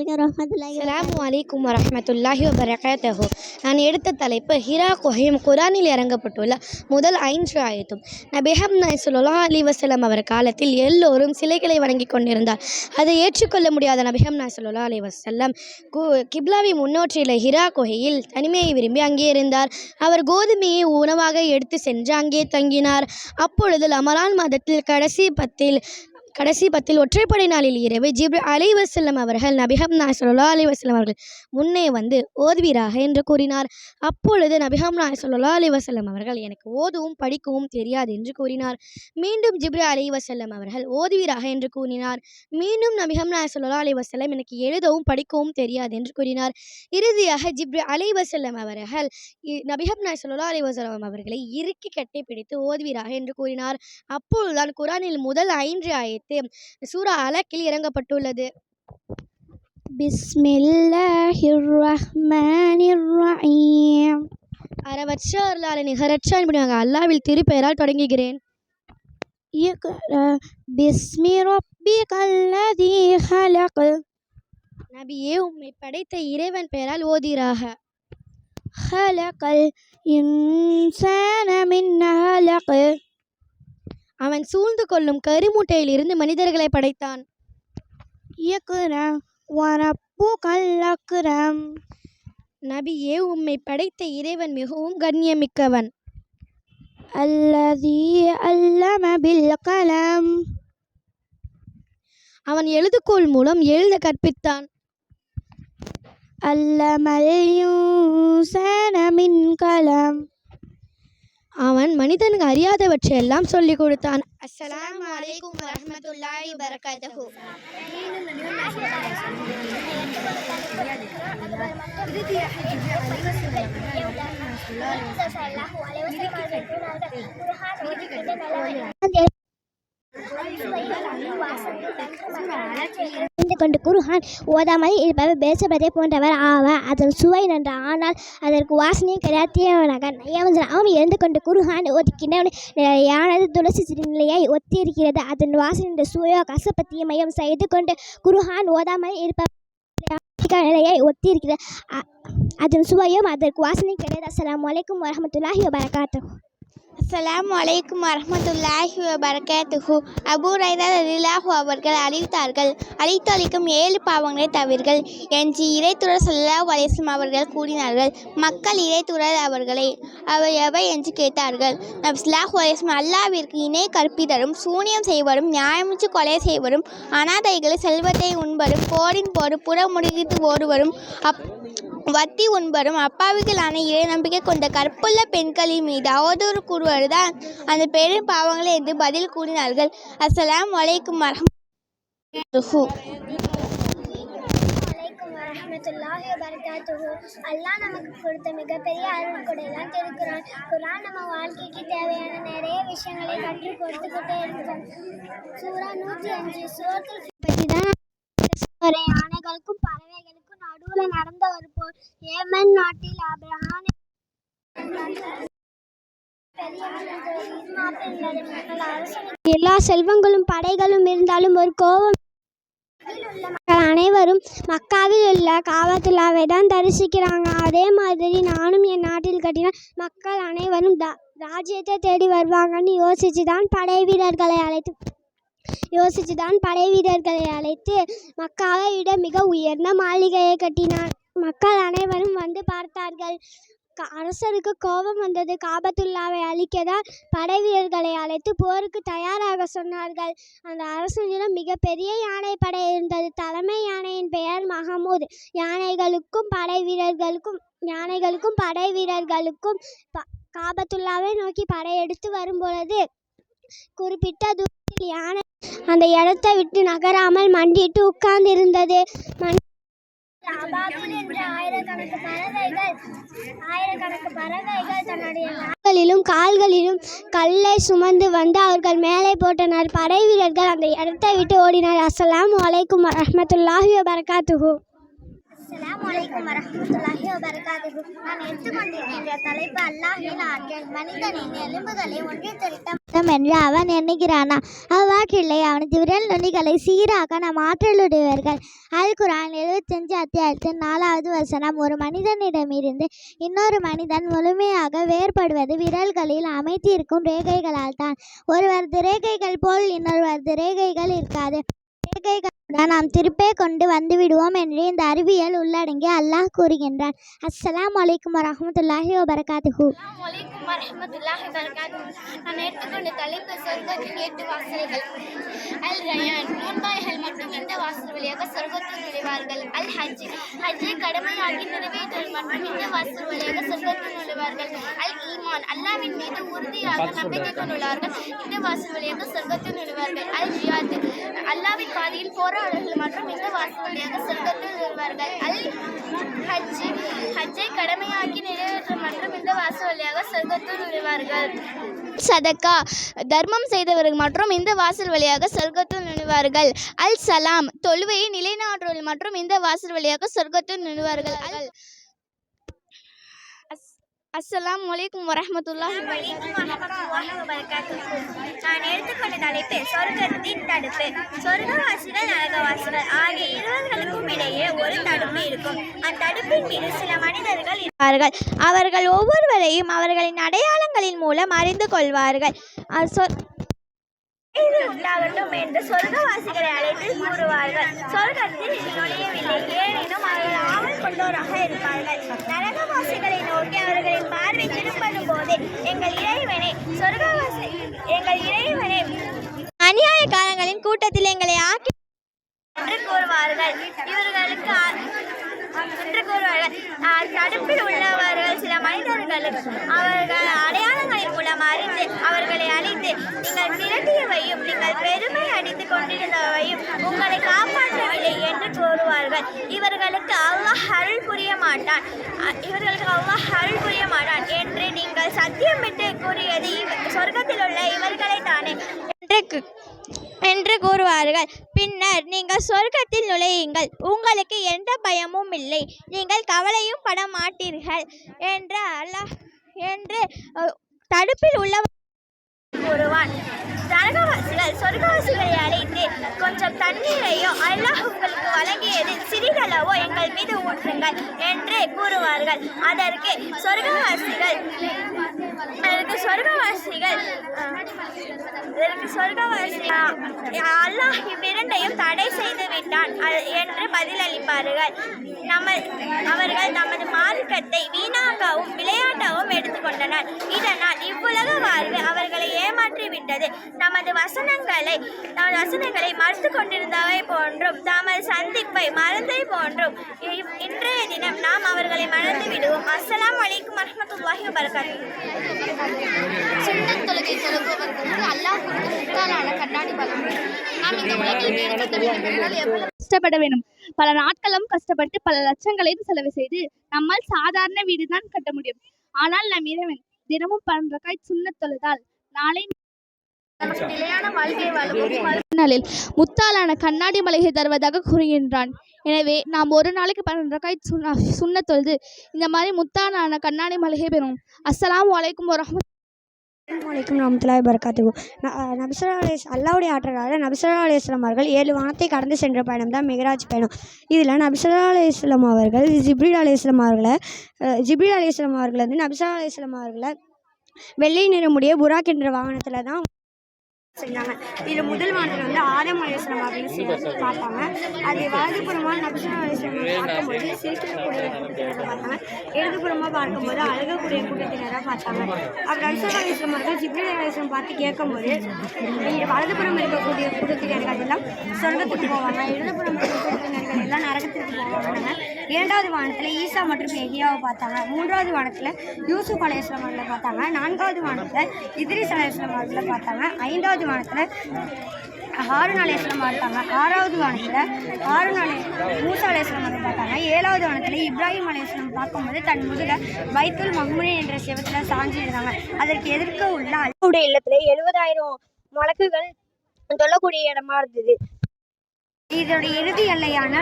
அலைக்கும் வரஹ்மத்துல்லாஹி வபரகாத்துஹு. நான் எடுத்த தலைப்பு ஹிரா குஹையும் குரானில் இறங்கப்பட்டுள்ள முதல் 5 ஆயத்தும். நபி முஹம்மது ஸல்லல்லாஹு அலைஹி வஸல்லம் அவர் காலத்தில் எல்லோரும் சிலைகளை வணங்கி கொண்டிருந்தார். அதை ஏற்றுக்கொள்ள முடியாத நபி முஹம்மது ஸல்லல்லாஹு அலைஹி வஸல்லம் கிப்லாவை முன்னோற்றியுள்ள ஹிரா குகையில் தனிமையை விரும்பி அங்கே இருந்தார். அவர் கோதுமையை உணவாக எடுத்து சென்று அங்கே தங்கினார். அப்பொழுது ரமலான் மாதத்தில் கடைசி பத்தில் ஒற்றைப்படை நாளில் இரவு ஜிப்ரீல் அலைஹிஸ்ஸலாம் அவர்கள் நபி முஹம்மது ஸல்லல்லாஹு அலைஹி வஸல்லம் அவர்கள் முன்னே வந்து ஓதுவீராக என்று கூறினார். அப்பொழுது நபி முஹம்மது ஸல்லல்லாஹு அலைஹி வஸல்லம் அவர்கள் எனக்கு ஓதவும் படிக்கவும் தெரியாது என்று கூறினார். மீண்டும் ஜிப்ரீல் அலைஹிஸ்ஸலாம் அவர்கள் ஓதுவீராக என்று கூறினார். மீண்டும் நபி முஹம்மது ஸல்லல்லாஹு அலைஹி வஸல்லம் எனக்கு எழுதவும் படிக்கவும் தெரியாது என்று கூறினார். இறுதியாக ஜிப்ரீல் அலைஹிஸ்ஸலாம் அவர்கள் நபி முஹம்மது ஸல்லல்லாஹு அலைஹி வஸல்லம் அவர்களை இறுக்கி கட்டி பிடித்து ஓதுவீராக என்று கூறினார். அப்பொழுதுதான் குரானில் முதல் 5 ஆயத்து சூரா அலக்கில் இறங்கப்பட்டுள்ளது. பிஸ்மில்லாஹிர்ரஹ்மானிர்ரஹீம். அறவற்ற அருளாளன் நிகரற்ற அன்புடையவனாக அல்லாஹ்வில் திருப்பெயரால் தொடங்குகிறேன். பிஸ்மி ரப்பிகல்லதீ ஹலக். நபியே உம்மை படைத்த இறைவன் பெயரால் ஓதீராக. ஹலகல் இன்சான மின் ஹலக். அவன் சூழ்ந்து கொள்ளும் கருமுட்டையில் இருந்து மனிதர்களை படைத்தான். இக்ரா வரப்புகல் அக்ரம். நபியே உம்மை படைத்த இறைவன் மிகவும் கண்ணியமிக்கவன். அல்லதீ அல்லம பில் கலம். அவன் எழுதுகோல் மூலம் எழுத கற்பித்தான். அல்லமல் யூசன மின் கலம். அவன் மனிதனுக்கு அறியாதவற்றையெல்லாம் சொல்லிக் கொடுத்தான். அஸ்ஸலாமு அலைக்கும் வரஹ்மத்துல்லாஹி வபரகாத்துஹு. கொண்டு குர்ஆன் ஓதாமல் இருப்பவர் பேசப்பதை போன்றவர் ஆவார். அதன் சுவை நன்று, ஆனால் அதற்கு வாசனையும் கிடையாதவனாக நயவஞ்சனாகவும் இருந்து கொண்டு குர்ஆன் ஓதிக்கின்றவன் நிலையானது துளசி நிலையை ஒத்திருக்கிறது. அதன் வாசனை சுவையோ கசப்பத்திய மையம் செய்து கொண்டு குர்ஆன் ஓதாமல் இருப்பவர் நிலையை ஒத்திருக்கிறது. அதன் சுவையும் அதற்கு வாசனை கிடையாது. அஸ்ஸலாமு அலைக்கும் வரஹ்மத்துல்லாஹி வபரகாத்துஹு. அஸ்ஸலாமு அலைக்கும் வரஹ்மத்துல்லாஹி வபரகாத்துஹு. அபூ ஹுரைரா ரலியல்லாஹு அவர்கள் அறிவித்தார்கள், அழித்தொழிக்கும் 7 பாவங்களை தவிர்கள் என்று இறைத்தூதர் ஸல்லல்லாஹு அலைஹி வஸல்லம் அவர்கள் கூறினார்கள். மக்கள் இறைத்தூதர் அவர்களை அவை எவை என்று கேட்டார்கள். நபி ஸல்லல்லாஹு அலைஹி வஸல்லம் அல்லாஹ்விற்கு இணை கற்பித்தரும், சூனியம் செய்வரும், நியாயமின்றி கொலை செய்வரும், அனாதைகளை செல்வத்தை உண்பரும், போரின் போது புறமுடித்து ஓடுவரும், வட்டி உண்பரும், அப்பாவிகளான இறை நம்பிக்கை கொண்ட கற்புள்ள பெண்களின் மீது அவதூறு கூறுவதுதான் அந்த பெரும் பாவங்களை என்று பதில் கூறினார்கள். அஸ்ஸலாமு அலைக்கும் வரஹ்மத்துல்லாஹி வபரகாத்துஹு. அல்லாஹ் நமக்கு கொடுத்த மிகப்பெரிய அருள் கொடைதான் திருக்குரான். குரான் நம்ம வாழ்க்கைக்கு தேவையான நிறைய விஷயங்களை கற்றுக் கொடுத்துக்கிட்டே இருக்கிறோம். சூரா 105 சூரத்துல் பற்றி தான் யானைகளுக்கும் பறவைகளுக்கும் நடுவில் நடந்த ஒரு போர். ஏமன் நாட்டில் ஆபிரகாம் எல்லா செல்வங்களும் படைகளும் இருந்தாலும் ஒரு கோபம் அனைவரும் மக்காவில் உள்ள காபத்துல்லாவை தான் தரிசிக்கிறாங்க. அதே மாதிரி நானும் என் நாட்டில் கட்டினால் மக்கள் அனைவரும் ராஜ்யத்தை தேடி வருவாங்கன்னு யோசிச்சு தான் படை வீரர்களை அழைத்து யோசித்து தான் படை வீரர்களை அழைத்து மக்காவை விட மிக உயர்ந்த மாளிகையை கட்டினான். மக்கள் அனைவரும் வந்து பார்த்தார்கள். அரசருக்கு கோபம் வந்தது. காபத்துல்லாவை அழிக்கதான் படை வீரர்களை அழைத்து போருக்கு தயாராக சொன்னார்கள். அந்த அரசனிடம் மிகப்பெரிய யானை படை இருந்தது. தலைமை யானையின் பெயர் மஹமூத். யானைகளுக்கும் படை வீரர்களுக்கும் காபத்துல்லாவை நோக்கி படையெடுத்து வரும்பொழுது குறிப்பிட்ட தூரத்தில் யானை அந்த இடத்தை விட்டு நகராமல் மண்டிட்டு உட்கார்ந்திருந்தது. ஆயிரக்கணக்கு பறவைகள் தன்னுடைய நாட்களிலும் கால்களிலும் கல்லை சுமந்து வந்து அவர்கள் மேலே போட்டனர். படை வீரர்கள் அந்த இடத்தை விட்டு ஓடினர். அஸ்ஸலாமு அலைக்கும் வரஹ்மத்துல்லாஹி வபரகாத்துஹு. அஸ்ஸலாமு அலைக்கும் வரஹ்மத்துல்லாஹி வபரகாத்துஹு. நான் எடுத்துக்கொண்டிருக்கின்ற தலைப்பு அல்லாஹ்வின் ஆற்றல். மனிதனின் எலும்புகளை ஒன்று திரட்டம் என்று அவன் எண்ணுகிறானா? அவ்வாற்றில்லை. அவனது விரல் நுனிகளை சீராக நாம் ஆற்றலுடையவர்கள். அல் குர்ஆன் 75 அத்தியாயத்தின் 4வது வசனம். ஒரு மனிதனிடமிருந்து இன்னொரு மனிதன் முழுமையாக வேறுபடுவது விரல்களில் அமைத்திருக்கும் ரேகைகளால் தான். ஒருவரது ரேகைகள் போல் இன்னொருவரது ரேகைகள் இருக்காது. ரேகைகளுடன் நாம் திருப்பே கொண்டு வந்து விடுவோம் என்று இந்த அறிவியல் உள்ளடங்கி அல்லாஹ் கூறுகின்றான். அஸ்ஸலாமு அலைக்கும் வரஹ்மத்துல்லாஹி வபரகாத்துஹு. நான் எடுத்துக்கொண்ட தலைப்பு சொர்க்கத்தின் 8 வாசல்கள். அல் ரயான், நோன்பாய்கள் மற்றும் இந்த வாசல் வழியாக சொர்க்கத்தில் நுழைவார்கள். அல் ஹஜ்ஜை கடமையாகி நிறைவேற்றல் மற்றும் இந்த வாசல் வழியாக சொர்க்கத்தில் நுழைவார்கள். அல் ஈமான், அல்லாஹ்வின் மீது உறுதியாக நம்பிக்கை கொண்டுள்ளார்கள். இந்த வாசல் வழியாக சொர்க்கத்தில் நுழைவார்கள். அல் ஜியாத், அல்லாஹ்வின் பாதையில் போராடுகள் மற்றும் இந்த வாசல் வழியாக சொர்க்கத்தில் நுழைவார்கள். அல் ஹஜ்ஜை கடமையாக்கி நிறைவேற்றல் மற்றும் இந்த வாசல் வழியாக சொர்க்கத்தில் நுழைவார்கள். சதக்கா, தர்மம் செய்தவர்கள் மற்றும் இந்த வாசல் வழியாக சொர்க்கத்தில் நுழைவார்கள். அல் சலாம், தொழுவையை நிலைநாட்டுதல் மற்றும் இந்த வாசல் வழியாக சொர்க்கத்தில் நுழைவார்கள். அஸ்ஸலாமு அலைக்கும் வரஹ்மத்துல்லாஹி வபரகாத்துஹு. நான் எடுத்துக்கொண்ட தலைப்பு சொர்க்கத்தின் தடுப்பு. சொர்க்கவாசிகள் நரகவாசிகள் ஆகிய இருவர்களுக்கும் இடையே ஒரு தடுப்பு இருக்கும். அத்தடுப்பின் மீது சில மனிதர்கள் இருப்பார்கள். அவர்கள் ஒவ்வொருவரையும் அவர்களின் அடையாளங்களின் மூலம் அறிந்து கொள்வார்கள். உண்டாகட்டும் என்று சொர்க்கவாசிகளை அழைத்து கூறுவார்கள். சொர்க்கத்தில் நுழையவில்லை, ஏனெனும் அவர்கள் ஆவல் கொண்டோராக இருப்பார்கள். நரகவாசிகளை நோக்கி அவர்களின் பார்வை திரும்பும் போது எங்கள் இறைவனே அநியாயக்காரங்களின் கூட்டத்தில் எங்களை ஆக்கி என்று கூறுவார்கள். தடுப்பில் உள்ளவர்கள் சில மனிதர்களுக்கு அவர்கள் அடையாளங்களின் மூலம் அறிந்து அவர்களை அழித்து நீங்கள் திரட்டியவையும் நீங்கள் பெருமை அடித்துக் கொண்டிருந்தவையும் உங்களை காப்பாற்றவில்லை என்று கூறுவார்கள். இவர்களுக்கு அல்லாஹ் அருள் புரிய மாட்டான் என்று நீங்கள் சத்தியமிட்டு கூறியது சொர்க்கத்தில் உள்ள இவர்களை தானே என்று கூறுவார்கள். பின்னர் நீங்கள் சொர்க்கத்தில் நுழையுங்கள், உங்களுக்கு எந்த பயமும் இல்லை, நீங்கள் கவலையும் பட மாட்டீர்கள் என்று தடுப்பில் உள்ள கூறுவான். நரகவாசிகள் சொர்க்கவாசிகளை அழைத்து கொஞ்சம் தண்ணீரையோ அல்லாஹ் உங்களுக்கு வழங்கியதில் சிறிதளவோ எங்கள் மீது ஊற்றுங்கள் என்று கூறுவார்கள். அதற்கு சொர்க்கவாசிகள் அல்லாஹ் இவ்விரண்டையும் தடை செய்து விட்டான் என்று பதிலளிப்பார்கள். அவர்கள் தமது மார்க்கத்தை வீணாகவும் விளையாட்டாகவும் எடுத்துக்கொண்டனர். இதனால் இவ்வுலக வாழ்வு அவர்களை ஏமாற்றிவிட்டது. நமது வசனங்களை மறுத்து கொண்டிருந்தவை போன்றும் தமது சந்திப்பை மறந்ததை போன்றும் இன்றைய தினம் நாம் அவர்களை மறந்து விடுவோம். அஸ்ஸலாமு அலைக்கும் வரஹ்மத்துல்லாஹி வபரகாத்துஹு. சுன்னத் தொழுகை தொழுபவர்களுக்கு அல்லாஹ் கொடுத்த முத்தாலான கண்ணாடி பலம். நாம் இந்த உலகில் கஷ்டப்பட வேண்டும். பல நாட்களும் கஷ்டப்பட்டு பல லட்சங்களையும் செலவு செய்து நம்மால் சாதாரண வீடுதான் கட்ட முடியும். ஆனால் நம் இறைவன் தினமும் 12 ரக்காத் சுன்னத் தொழுதால் நாளை நிலையான வாழ்க்கை வாழும் முத்தாலான கண்ணாடி மலையை தருவதாக கூறுகின்றான். எனவே நாம் ஒரு நாளைக்கு 12 ரக்காத் சுன்னத் தொழுது இந்த மாதிரி முத்தாலான கண்ணாடி மலையை பெறும். அஸ்ஸலாமு அலைக்கும் வரஹ்மத்துல்லாஹி வபரகாத்துஹு. அல்லாஹ்வுடைய ஆற்றலால் நபி ஸல்லல்லாஹு அலைஹி வஸல்லம் அவர்கள் 7 வானத்தை கடந்து சென்ற பயணம் தான் மிஹ்ராஜ் பயணம். இதில் நபி ஸல்லல்லாஹு அலைஹி வஸல்லம் அவர்கள் ஜிப்ரீல் அலைஹிஸ்ஸலாம் அவர்களை வந்து நபி ஸல்லல்லாஹு அலைஹி வஸல்லம் அவர்களை வெள்ளை நிறமுடைய புராக் என்ற வாகனத்தில் தான் செஞ்சாங்க. இதில் முதல் வானத்தில் வந்து ஆதம் அலைஹிஸ்ஸலாம் அவர்களை பார்த்தாங்க. அது வலதுபுறமாக நபிசுல்லா அலைஹிஸ்ஸலாம் பார்க்கும்போது சிரிக்கக்கூடிய கூட்டத்தினரை பார்த்தாங்க. இடதுபுறமாக பார்க்கும்போது அழுகக்கூடிய கூட்டத்தினராக பார்த்தாங்க. அப்புறம் நபிசுல்லா அலைஹிஸ்ஸலாம் அவர்கள் ஜிப்ரீல் அலைஹிஸ்ஸலாம் பார்த்து கேட்கும்போது வலதுபுறம் இருக்கக்கூடிய கூட்டத்தினர்கள் எல்லாம் சொர்க்கத்துக்கு போவாங்க, இடதுபுறம் இருக்கிற கூட்டத்தினர்கள் எல்லாம் நரகத்திற்கு போவாங்க. இரண்டாவது வானத்தில் ஈசா மற்றும் எகியாவை பார்த்தாங்க. மூன்றாவது வானத்தில் யூசுப் அலைஹிஸ்ஸலாம் அவர்களை பார்த்தாங்க. நான்காவது வானத்தில் இத்ரீஸ் அலைஹிஸ்ஸலாம் அவர்களை பார்த்தாங்க. ஐந்தாவது வானத்தில் ஹாரூன் அலைஹிஸ்ஸலாம் பார்த்தாங்க. ஆறாவது வானத்தில் மூசா அலைஹிஸ்ஸலாம் அவர்களை பார்த்தாங்க. ஏழாவது வானத்தில் இப்ராஹிம் அலைஹிஸ்ஸலாம் பார்க்கும்போது தன் முதுக பைத்துல் மஹ்மூன் என்ற செவத்தில் சாஞ்சி இருந்தாங்க. அதற்கு எதிர்க்க உள்ள அல்லாஹ்வுடைய இல்லத்தில் 70,000 மலக்குகள் சொல்லக்கூடிய இடமா இருந்தது. இதோடைய இறுதி எல்லையான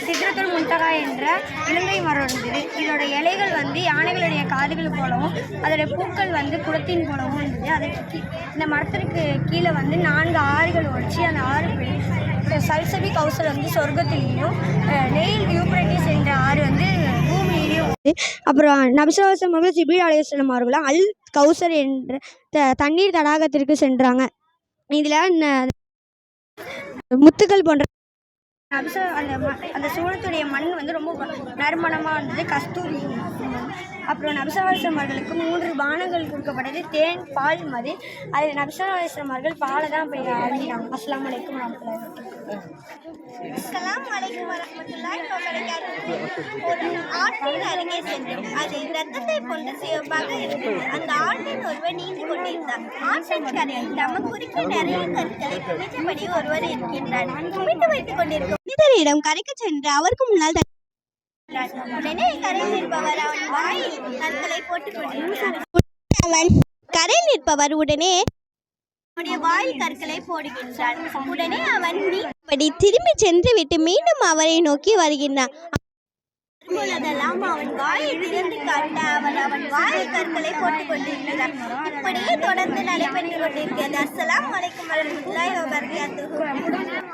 சித்ரத்துல் முன்தகா என்ற இலங்கை மரம் இருந்தது. இதோட இலைகள் வந்து யானைகளுடைய காதுகள் போலவும் அதோடைய பூக்கள் வந்து குளத்தின் போலவும் இருந்தது. அதற்கு இந்த மரத்திற்கு கீழே வந்து 4 ஆறுகள் ஒழிச்சு அந்த ஆறு சல்சபி கௌசல் வந்து சொர்க்கத்திலையும் நெயில் யூப்ரட்டிஸ் என்ற ஆறு வந்து பூமியிலையும் வந்து அப்புறம் நபிசுல்லா அவர்கள் ஜிப்ரீல் அலைஹிஸ்ஸலாம் அவர்களும் அல் கௌசர் என்ற தண்ணீர் தடாகத்திற்கு சென்றாங்க. இதில் முத்துக்கள் போன்ற அந்த சூழத்துடைய மண் வந்து ரொம்ப நறுமணமாக இருந்தது, கஸ்தூரி. அப்புறம் நபிசுல்லா அவர்களுக்கு 3 பானங்கள் கொடுக்கப்பட்டது, தேன், பால், மது. அதில் நபிசுல்லா அவர்கள் பாலை தான் போய் அழிகிறாங்க. அஸ்ஸலாமு அலைக்கும் வரஹ்மத்துல்லாஹி வபரகாத்துஹு. ஒரு ஆற்றின் அருகே சென்றோம். அது ரத்தத்தை கொண்டு சிவப்பாக இருந்தது. அந்த ஆற்றின் ஒருவர் நீந்தி கொண்டிருந்தார். ஆற்றின் கரையில் நமக்குறிக்க நிறைய கற்களை குமித்தபடி ஒருவர் இருக்கின்றார். குமித்து வைத்துக் கொண்டிருக்கும் மனிதரிடம் கரைக்கு சென்று அவருக்கு முன்னால் உடனே கரையில் நிற்பவர் அவன் வாயில் கற்களை போட்டுக் கொண்டிருக்கிறார். அவன் கரையில் நிற்பவர் உடனே வாயில் கற்களை போடுகின்றார். உடனே அவன் நீப்படி திரும்பி சென்று விட்டு மீண்டும் அவரை நோக்கி வருகின்றான். அப்பொழுதெல்லாம் அவன் வாயை திறந்து காட்ட அவன் வாயில் கற்களை போட்டுக் கொண்டிருக்கிறார். இப்படியே தொடர்ந்து நடைபெற்றுக் கொண்டிருக்கிறது. அஸ்ஸலாமு அலைக்கும் வரஹ்மத்துல்லாஹி வபரகாத்துஹு.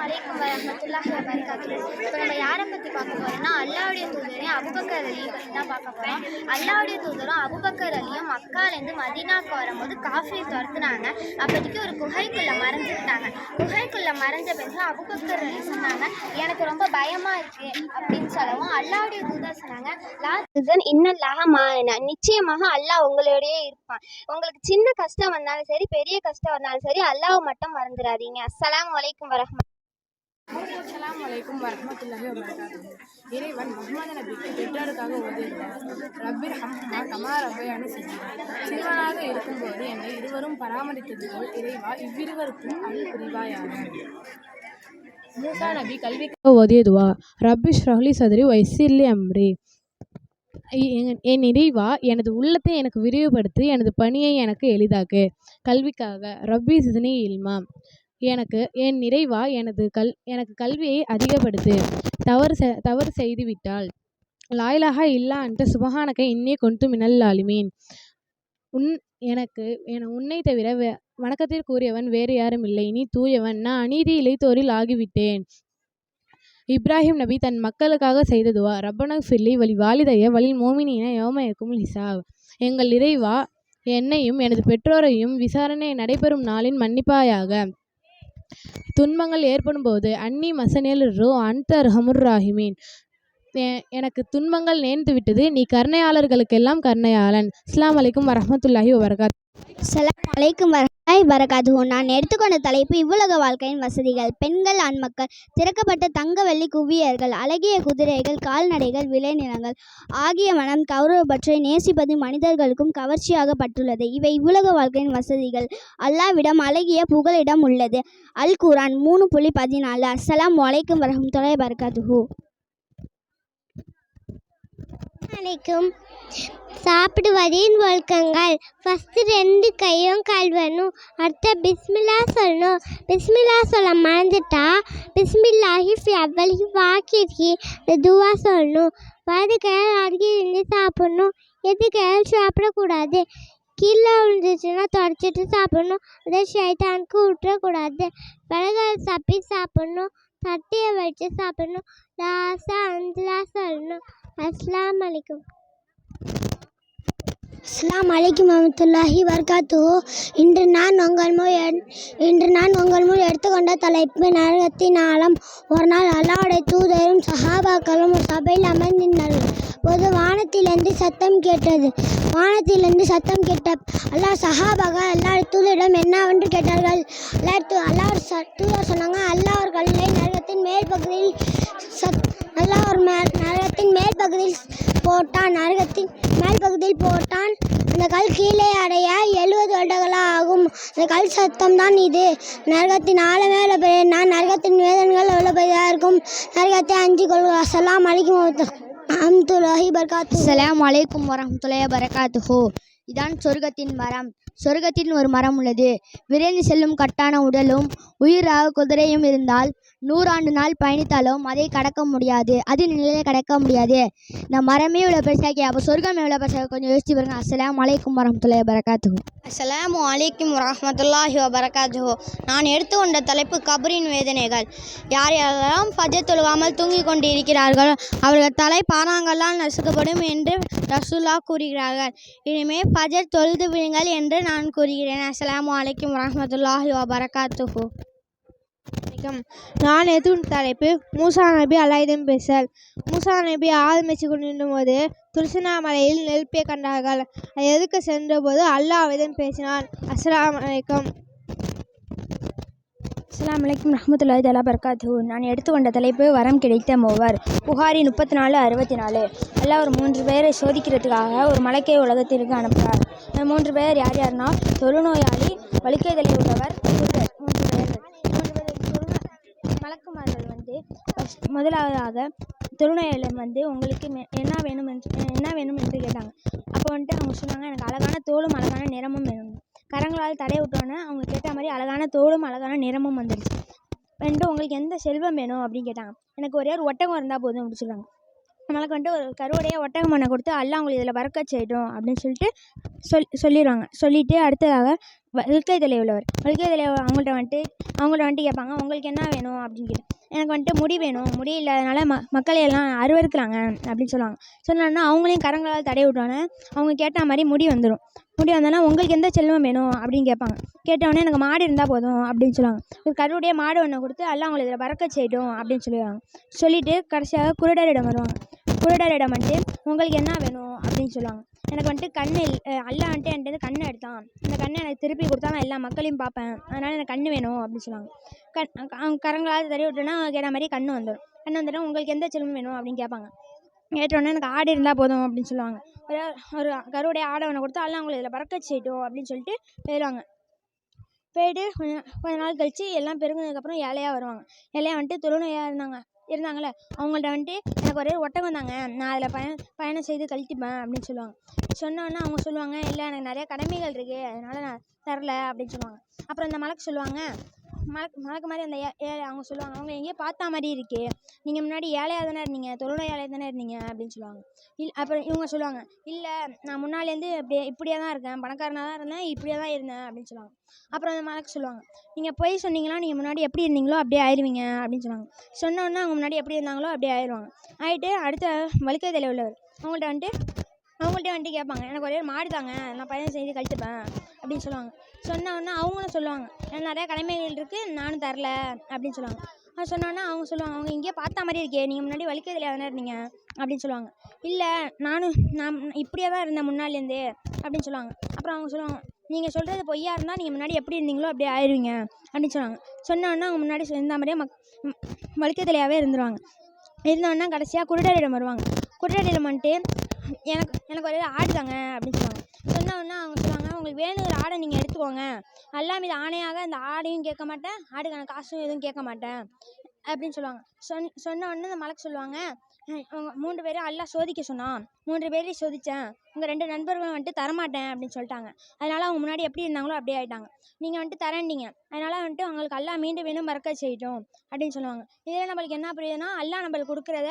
வலைக்கும் வரஹ்மத்துல்லாஹி வபரகாத்துஹு. இப்போ நம்ம யாரை பற்றி பார்க்க போகிறோம்னா அல்லாஹ்வுடைய தூதரையும் அபூபக்கர் அலியை பற்றி தான் பார்க்க போகிறோம். அல்லாஹ்வுடைய தூதரும் அபூபக்கர் அலியும் மக்காலேருந்து மதீனாவுக்கு வரும்போது காஃபியை துரத்துனாங்க. அப்போதைக்கு ஒரு குகைக்குள்ளே மறைஞ்சுக்கிட்டாங்க. குகைக்குள்ளே மறைஞ்ச பிறகு அபூபக்கர் அலி சொன்னாங்க, எனக்கு ரொம்ப பயமாக இருக்குது அப்படின்னு சொல்லவும் அல்லாஹ்வுடைய தூதர் சொன்னாங்க, நிச்சயமாக அல்லாஹ் உங்களோடயே இருப்பான். உங்களுக்கு சின்ன கஷ்டம் வந்தாலும் சரி, பெரிய கஷ்டம் வந்தாலும் சரி, அல்லாஹ் மட்டும் மறந்துடாதீங்க. அஸ்ஸலாமு அலைக்கும் அஸ்ஸலாமு அலைக்கும் வரஹ்மத்துல்லாஹி வபரகாத்துஹு. இறைவன் முஹம்மது நபிக்கு பெற்றோருக்காக ஓதியுள்ளார். ரப்பிர் ஹம்ஹுமா கமா ரப்பயானி ஸகீரா. சிறுவனாக இருக்கும்போது என்னை இருவரும் பராமரித்தது போல் இறைவா இவ்விருவருக்கும் அருள் புரிவாயாக. மூசா நபி கல்விக்காக ஓதிய துஆ. ரப்பி ஷ்ரஹ்லி சத்ரி வயஸ்ஸிர்லி அம்ரி. என் இறைவா எனது உள்ளத்தை எனக்கு விரிவுபடுத்தி எனது பணியை எனக்கு எளிதாக்கு. கல்விக்காக ரப்பி ஸித்னி இல்மா. என் நிறைவா எனக்கு கல்வியை அதிகப்படுத்து. தவறு செய்துவிட்டால் லா இலாஹா இல்லா அன்ட சுபஹானக இன்னி குன்து மினல் ஸாலிமீன். உன்னை தவிர வணக்கத்திற்குரியவன் வேறு யாரும் இல்லை, நீ தூயவன், நான் அநீதி இழைத்தோரில் ஆகிவிட்டேன். இப்ராஹிம் நபி தன் மக்களுக்காக செய்த துஆ. ரப்பனா ஃபிர்லி வலி வாலிதைய வலில் மோமினீன யௌம யகுமுல் ஹிசாப். எங்கள் இறைவா என்னையும் எனது பெற்றோரையும் விசாரணை நடைபெறும் நாளின் மன்னிப்பாயாக. துன்பங்கள் ஏற்படும் போது அன்னி மசனியல் ரோ அன்தர் ஹமுர் ராஹிமீன். எனக்கு துன்பங்கள் நேர்ந்து விட்டது, நீ கருணையாளர்களுக்கெல்லாம் கருணையாளன். அஸ்ஸலாமு அலைக்கும் வரஹ்மத்துல்லாஹி வபரகாத்துஹு. அஸ்ஸலாமு அலைக்கும் வரஹ்மத்துல்லாஹி வபரகாத்துஹு. நான் எடுத்துக்கொண்ட தலைப்பு இவ்வுலக வாழ்க்கையின் வசதிகள். பெண்கள், ஆண்மக்கள், திறக்கப்பட்ட தங்க வெள்ளி குவியல்கள், அழகிய குதிரைகள், கால்நடைகள், விளைநிலங்கள் ஆகிய மனம் கௌரவப்பற்றை நேசிப்பது மனிதர்களுக்கும் கவர்ச்சியாகப்பட்டுள்ளது. இவை இவ்வுலக வாழ்க்கையின் வசதிகள். அல்லாஹ்விடம் அழகிய புகலிடம் உள்ளது. அல் குர்ஆன் 3:14. அஸ்ஸலாமு அலைக்கும் வரஹ்மத்துல்லாஹி வபரகாத்துஹு. அனைக்கும் சாப்பிடுவதின் ஒழுக்கங்கள். ஃபஸ்ட்டு 2 கையும் கழுவணும். அடுத்த பிஸ்மில்லா சொல்லணும். பிஸ்மில்லா சொல்ல மறந்துட்டா பிஸ்மில்லாஹி ஃபி அவ்வலிஹி வாக்கிஹி துவா சொல்லணும். வலது கையால் அருகே இருந்து சாப்பிடணும். எது கையால் சாப்பிடக்கூடாது. கீழே விழுந்துச்சுன்னா தொடச்சிட்டு சாப்பிடணும். அதை ஷைத்தானுக்கு விட்டுறக்கூடாது. வலதுகால் தப்பி சாப்பிடணும். தட்டியை வச்சு சாப்பிடணும். லாஸ்ட்டாக அஞ்சலா சொல்லணும். அஸ்ஸலாமு அலைக்கும். அஸ்ஸலாமு அலைக்கும் வரஹ்மத்துல்லாஹி வபரகாத்துஹு. இன்று நான் உங்கள் முன் எடுத்துக்கொண்ட தலைப்பு நரகத்தின் ஆழம். ஒரு நாள் அல்லாஹ்வுடைய தூதரும் சஹாபாக்களும் ஒரு சபையில் அமர்ந்திருந்தார்கள். அப்போது வானத்திலிருந்து சத்தம் கேட்டது. சத்தம் கேட்ட அல்லாஹ் சஹாபாக்கள் அல்லாஹ்வுடைய தூதரிடம் என்னவென்று கேட்டார்கள். அல்லாஹ் தூதர் சொன்னாங்க, அல்லாஹ் ஒரு கல்லை நரகத்தின் மேல் பகுதியில் போட்டான். அந்த கல் கீழே அடைய 70 வருடங்களாக ஆகும். அந்த கல் சத்தம் தான் இது. நரகத்தின் ஆழமே எவ்வளோ பெரிய, நான் நரகத்தின் வேதனைகள் எவ்வளோ பெரிதாக இருக்கும். நரகத்தை அஞ்சு கொள்வோம். அஸ்ஸலாமு அலைக்கும் வரஹ்மத்துல்லாஹி வபரகாத்துஹு. அஸ்ஸலாமு அலைக்கும் வரஹ்மத்துல்லாஹி வபரகாத்துஹு. இதான் சொர்க்கத்தின் மரம். சொர்க்கத்தின் ஒரு மரம் உள்ளது. விரைந்து செல்லும் கட்டான உடலும் உயிராக குதிரையும் இருந்தால் 100 ஆண்டு நாள் பயணித்தாலும் அதை கடக்க முடியாது. அது நிலையை கடக்க முடியாது. இந்த மரமே இவ்வளோ பெருசாக்கி அப்போ சொர்க்கம் எவ்வளோ பெருசாக கொஞ்சம் யோசிச்சு பாருங்க. அஸ்ஸலாமு அலைக்கும் வரஹ்மத்துல்லாஹி வபரகாத்துஹு. அஸ்ஸலாமு அலைக்கும் வரஹ்மத்துல்லாஹி வபரகாத்துஹு. நான் எடுத்துக்கொண்ட தலைப்பு கபரின் வேதனைகள். யார் யாரெல்லாம் ஃபஜர் தொழுகாமல் தூங்கிக் கொண்டு இருக்கிறார்கள் அவர்கள் தலை பாறாங்கல்லால் நசுக்கப்படும் என்று ரசூலுல்லாஹ் கூறுகிறார்கள். இனிமேல் ஃபஜர் தொழுது விடுங்கள் என்று நான் கூறுகிறேன். அஸ்ஸலாமு அலைக்கும் வரஹ்மத்துல்லாஹி வபரகாத்துஹு. நான் எடுத்துக்கொண்ட தலைப்பு மூசா நபி அல்லாஹ்விடம் பேசல். மூசா நபி ஆள் மேய்ச்சி கொண்டிருந்த போது திருச்சினாமலையில் நெருப்பை கண்டார்கள். அதை எதுக்க சென்றபோது அல்லாஹ்விடம் பேசினான். அஸ்ஸலாமு அலைக்கும். அஸ்ஸலாமு அலைக்கும் ரஹ்மத்துல்லாஹி தஆலா பரகாத்துஹு. நான் எடுத்துக்கொண்ட தலைப்பு வரம் கிடைத்த மூவர். புகாரி 34:64. அல்லாஹ் ஒரு 3 பேரை சோதிக்கிறதுக்காக ஒரு மலக்கை உலகத்திற்கு அனுப்புகிறார். அந்த 3 பேர் யார் யாருன்னா தொழுநோயாளி, வலிக்கைதலை உள்ளவர், குருடர். 3 பேர்கள். 3 பேர் மலக்குமார்கள் முதலாவதாக தொழுநோயாளர் உங்களுக்கு என்ன வேணும் என்று கேட்டாங்க. அப்போ அவங்க சொன்னாங்க, எனக்கு அழகான தோலும் அழகான நிறமும் வேணும். கரங்களால் தடை விட்டோன்னே அவங்க கேட்ட மாதிரி அழகான தோலும் அழகான நிறமும் வந்துடுச்சு. உங்களுக்கு எந்த செல்வம் வேணும் அப்படின்னு கேட்டாங்க. எனக்கு ஒரே ஒரு ஒட்டகம் இருந்தால் போதும் அப்படின்னு சொல்லுவாங்க. நம்மளுக்கு ஒரு கருவுடைய ஒட்டகம் மண்ணை கொடுத்து அல்லாஹ் உங்களுக்கு இதில் பறக்கச் செய்யட்டும் அப்படின்னு சொல்லிட்டு சொல்லிடுவாங்க. சொல்லிவிட்டு அடுத்ததாக வல்கை தலை உள்ளவர். வல்கை தலை அவங்கள்ட்ட கேட்பாங்க, உங்களுக்கு என்ன வேணும் அப்படின்னு கேட்டு. எனக்கு முடி வேணும், முடி இல்லாதனால மக்களையெல்லாம் அருவருக்குறாங்க அப்படின்னு சொல்லுவாங்க. சொன்னோன்னா அவங்களையும் கரங்களால் தடை விட்டோன்னே அவங்க கேட்ட மாதிரி முடி வந்துடும். முடி வந்தோன்னா உங்களுக்கு எந்த செல்வம் வேணும் அப்படின்னு கேட்பாங்க. கேட்டவுடனே எனக்கு மாடு இருந்தால் போதும் அப்படின்னு சொல்லுவாங்க. ஒரு கருவுடைய மாடு ஒன்று கொடுத்து அல்லாஹ் அவங்களை இதில் பறக்கச் செய்யட்டும் அப்படின்னு சொல்லுவாங்க. சொல்லிவிட்டு கடைசியாக குருடரிடம் வருவாங்க. குருடரிடம் உங்களுக்கு என்ன வேணும் அப்படின்னு சொல்லுவாங்க. எனக்கு கண் அல்லாஹ் என்கிட்ட கண்ணை எடுத்தான், இந்த கண்ணை எனக்கு திருப்பி கொடுத்தா நான் எல்லா மக்களையும் பார்ப்பேன், அதனால் எனக்கு கண் வேணும் அப்படின்னு சொல்லுவாங்க. அவங்க கரங்களால் தடவி விட்டோன்னா கேட்ட மாதிரி கண் வந்துடும். உங்களுக்கு எந்த செல்வம் வேணும் அப்படின்னு கேட்பாங்க. கேட்டோடனே எனக்கு ஆடு இருந்தால் போதும் அப்படின்னு சொல்லுவாங்க. ஒரு கருவுடைய ஆடை ஒன்று கொடுத்து அல்லாஹ் அவங்களை இதில் பறக்கச் செய்யட்டும் அப்படின்னு சொல்லிட்டு போயிடுவாங்க. போயிட்டு கொஞ்ச நாள் கழித்து எல்லாம் பெருங்கினதுக்கப்புறம் ஏழையாக வருவாங்க. ஏழையாக தொழுநோயாக இருந்தாங்களே அவங்கள்ட்ட எனக்கு ஒரே ஒட்டகம் தாங்க, நான் அதில் பயணம் செய்து கழித்துப்பேன் அப்படின்னு சொல்லுவாங்க. சொன்னோன்னே அவங்க சொல்லுவாங்க, இல்லை எனக்கு நிறையா கடமைகள் இருக்குது, அதனால் நான் தரல அப்படின்னு சொல்லுவாங்க. அப்புறம் இந்த மலக்கு சொல்லுவாங்க, மலக்கு மாதிரி அந்த அவங்க சொல்லுவாங்க, அவங்க எங்கேயோ பார்த்தா மாதிரி இருக்கே, நீங்கள் முன்னாடி ஏழையாக தானே இருந்தீங்க, தொழுநோயாளியாக தானே இருந்தீங்க அப்படின்னு சொல்லுவாங்க. அப்புறம் இவங்க சொல்லுவாங்க, இல்லை நான் முன்னாலேருந்து இப்படியே தான் இருக்கேன், பணக்காரனாக தான் இருந்தேன், இப்படியே தான் இருந்தேன் அப்படின்னு சொல்லுவாங்க. அப்புறம் அந்த மலக்கு சொல்லுவாங்க, நீங்கள் போய் சொன்னீங்கன்னா நீங்கள் முன்னாடி எப்படி இருந்தீங்களோ அப்படியே ஆயிடுவீங்க அப்படின்னு சொல்லுவாங்க. சொன்னோன்னே அவங்க முன்னாடி எப்படி இருந்தாங்களோ அப்படியே ஆயிடுவாங்க. ஆகிட்டு அடுத்த வலிக்கை தலை உள்ளவர் அவங்கள்ட்ட கேட்பாங்க, எனக்கு ஒரே மாடு தாங்க, நான் பயணம் செய்து கழித்துப்பேன் அப்படின்னு சொல்லுவாங்க. சொன்னோன்னே அவங்களும் சொல்லுவாங்க, எனக்கு நிறையா கடமைகள் இருக்குது, நானும் தரல அப்படின்னு சொல்லுவாங்க. அது சொன்னோன்னே அவங்க சொல்லுவாங்க, அவங்க இங்கேயே பார்த்தா மாதிரி இருக்கே, நீங்கள் முன்னாடி வலிக்கை தலையாக தானே இருந்தீங்க அப்படின்னு சொல்லுவாங்க. இல்லை நான் இப்படியே தான் இருந்தேன் முன்னாலேருந்தே அப்படின்னு சொல்லுவாங்க. அப்புறம் அவங்க சொல்லுவாங்க, நீங்கள் சொல்கிறது பொய்யா இருந்தால் நீங்கள் முன்னாடி எப்படி இருந்தீங்களோ அப்படியே ஆயிடுவீங்க அப்படின்னு சொல்லுவாங்க. சொன்னோன்னே அவங்க முன்னாடி இருந்த மாதிரியே வலிக்கை தலையாகவே இருந்துருவாங்க. இருந்தோன்னா கடைசியாக குருடரிடம் வருவாங்க. குருடரிடம் எனக்கு ஒரே ஆடு தாங்க அப்படின்னு சொல்லுவாங்க. சொன்னோன்னா அவங்க சொல்லுவாங்க, உங்களுக்கு வேணுங்கிற ஆடை நீங்கள் எடுத்துக்கோங்க, அல்லாஹ் மீது ஆணையாக அந்த ஆடையும் கேட்க மாட்டேன், ஆடுக்கான காசும் எதுவும் கேட்க மாட்டேன் அப்படின்னு சொல்லுவாங்க. சொன்ன உடனே இந்த மலக்கு சொல்லுவாங்க, அவங்க 3 பேரும் அல்லாஹ் சோதிக்க சொன்னான், 3 பேரையும் சோதித்தேன், உங்கள் 2 நண்பர்களும் தரமாட்டேன் அப்படின்னு சொல்லிட்டாங்க. அதனால் அவங்க முன்னாடி எப்படி இருந்தாங்களோ அப்படியே ஆகிட்டாங்க. நீங்கள் தரேன்டிங்க, அதனால் அவங்களுக்கு அல்லாஹ் மீண்டும் வேணும் மறக்க செய்யட்டும் அப்படின்னு சொல்லுவாங்க. இதில் நம்மளுக்கு என்ன புரியுதுன்னா, அல்லாஹ் நம்மளுக்கு கொடுக்குறத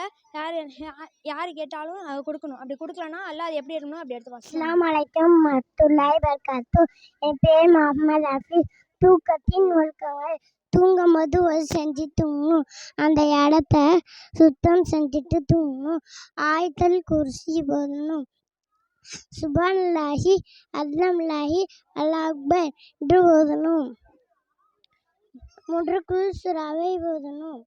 யார் கேட்டாலும் அதை கொடுக்கணும். அப்படி கொடுக்கலன்னா அல்லாஹ் அது எப்படி இருக்கணும் அப்படி எடுத்துக்கலாம். அஸ்ஸலாமு அலைக்கும் வரஹ்மத்துல்லாஹி வபரகாத்துஹு. என் பேர் முகமது ஹஃபீஸ். தூக்கத்தின் ஒழுக்கங்கள். தூங்கும்போது செஞ்சு தூங்கணும், அந்த இடத்த சுத்தம் செஞ்சுட்டு தூங்கணும், ஆயத்தல் குர்சி போடணும், சுபானல்லாஹி அல்லாஹி அல்லாஹ் அக்பர் என்று ஓதணும். 3 குல்சுராவை ஓதணும்.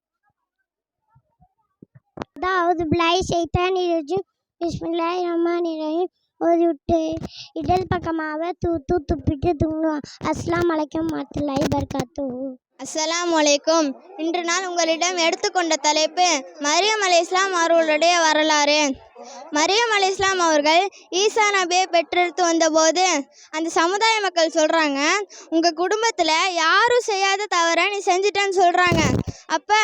அதாவது பிளாய் சைத்தானி ரஜீம் பிஸ்மில்லாஹிர் ரஹ்மானிர் ரஹீம் ஓதிவிட்டு இடல் பக்கமாக துப்பிட்டு தூங்குவோம். அஸ்ஸலாமு அலைக்கும் வரஹ்மத்துல்லாஹி வபரகாத்துஹு. அஸ்ஸலாமு அலைக்கும். இன்று நான் உங்களிடம் எடுத்துக்கொண்ட தலைப்பு மரியம் அலைஹிஸ்ஸலாம் அவர்களுடைய வரலாறு. மரியம் அலைஹிஸ்ஸலாம் அவர்கள் ஈசா நபியை பெற்றெடுத்து வந்தபோது அந்த சமுதாய மக்கள் சொல்கிறாங்க, உங்கள் குடும்பத்தில் யாரும் செய்யாத தவிர நீ செஞ்சிட்டேன்னு சொல்கிறாங்க. அப்போ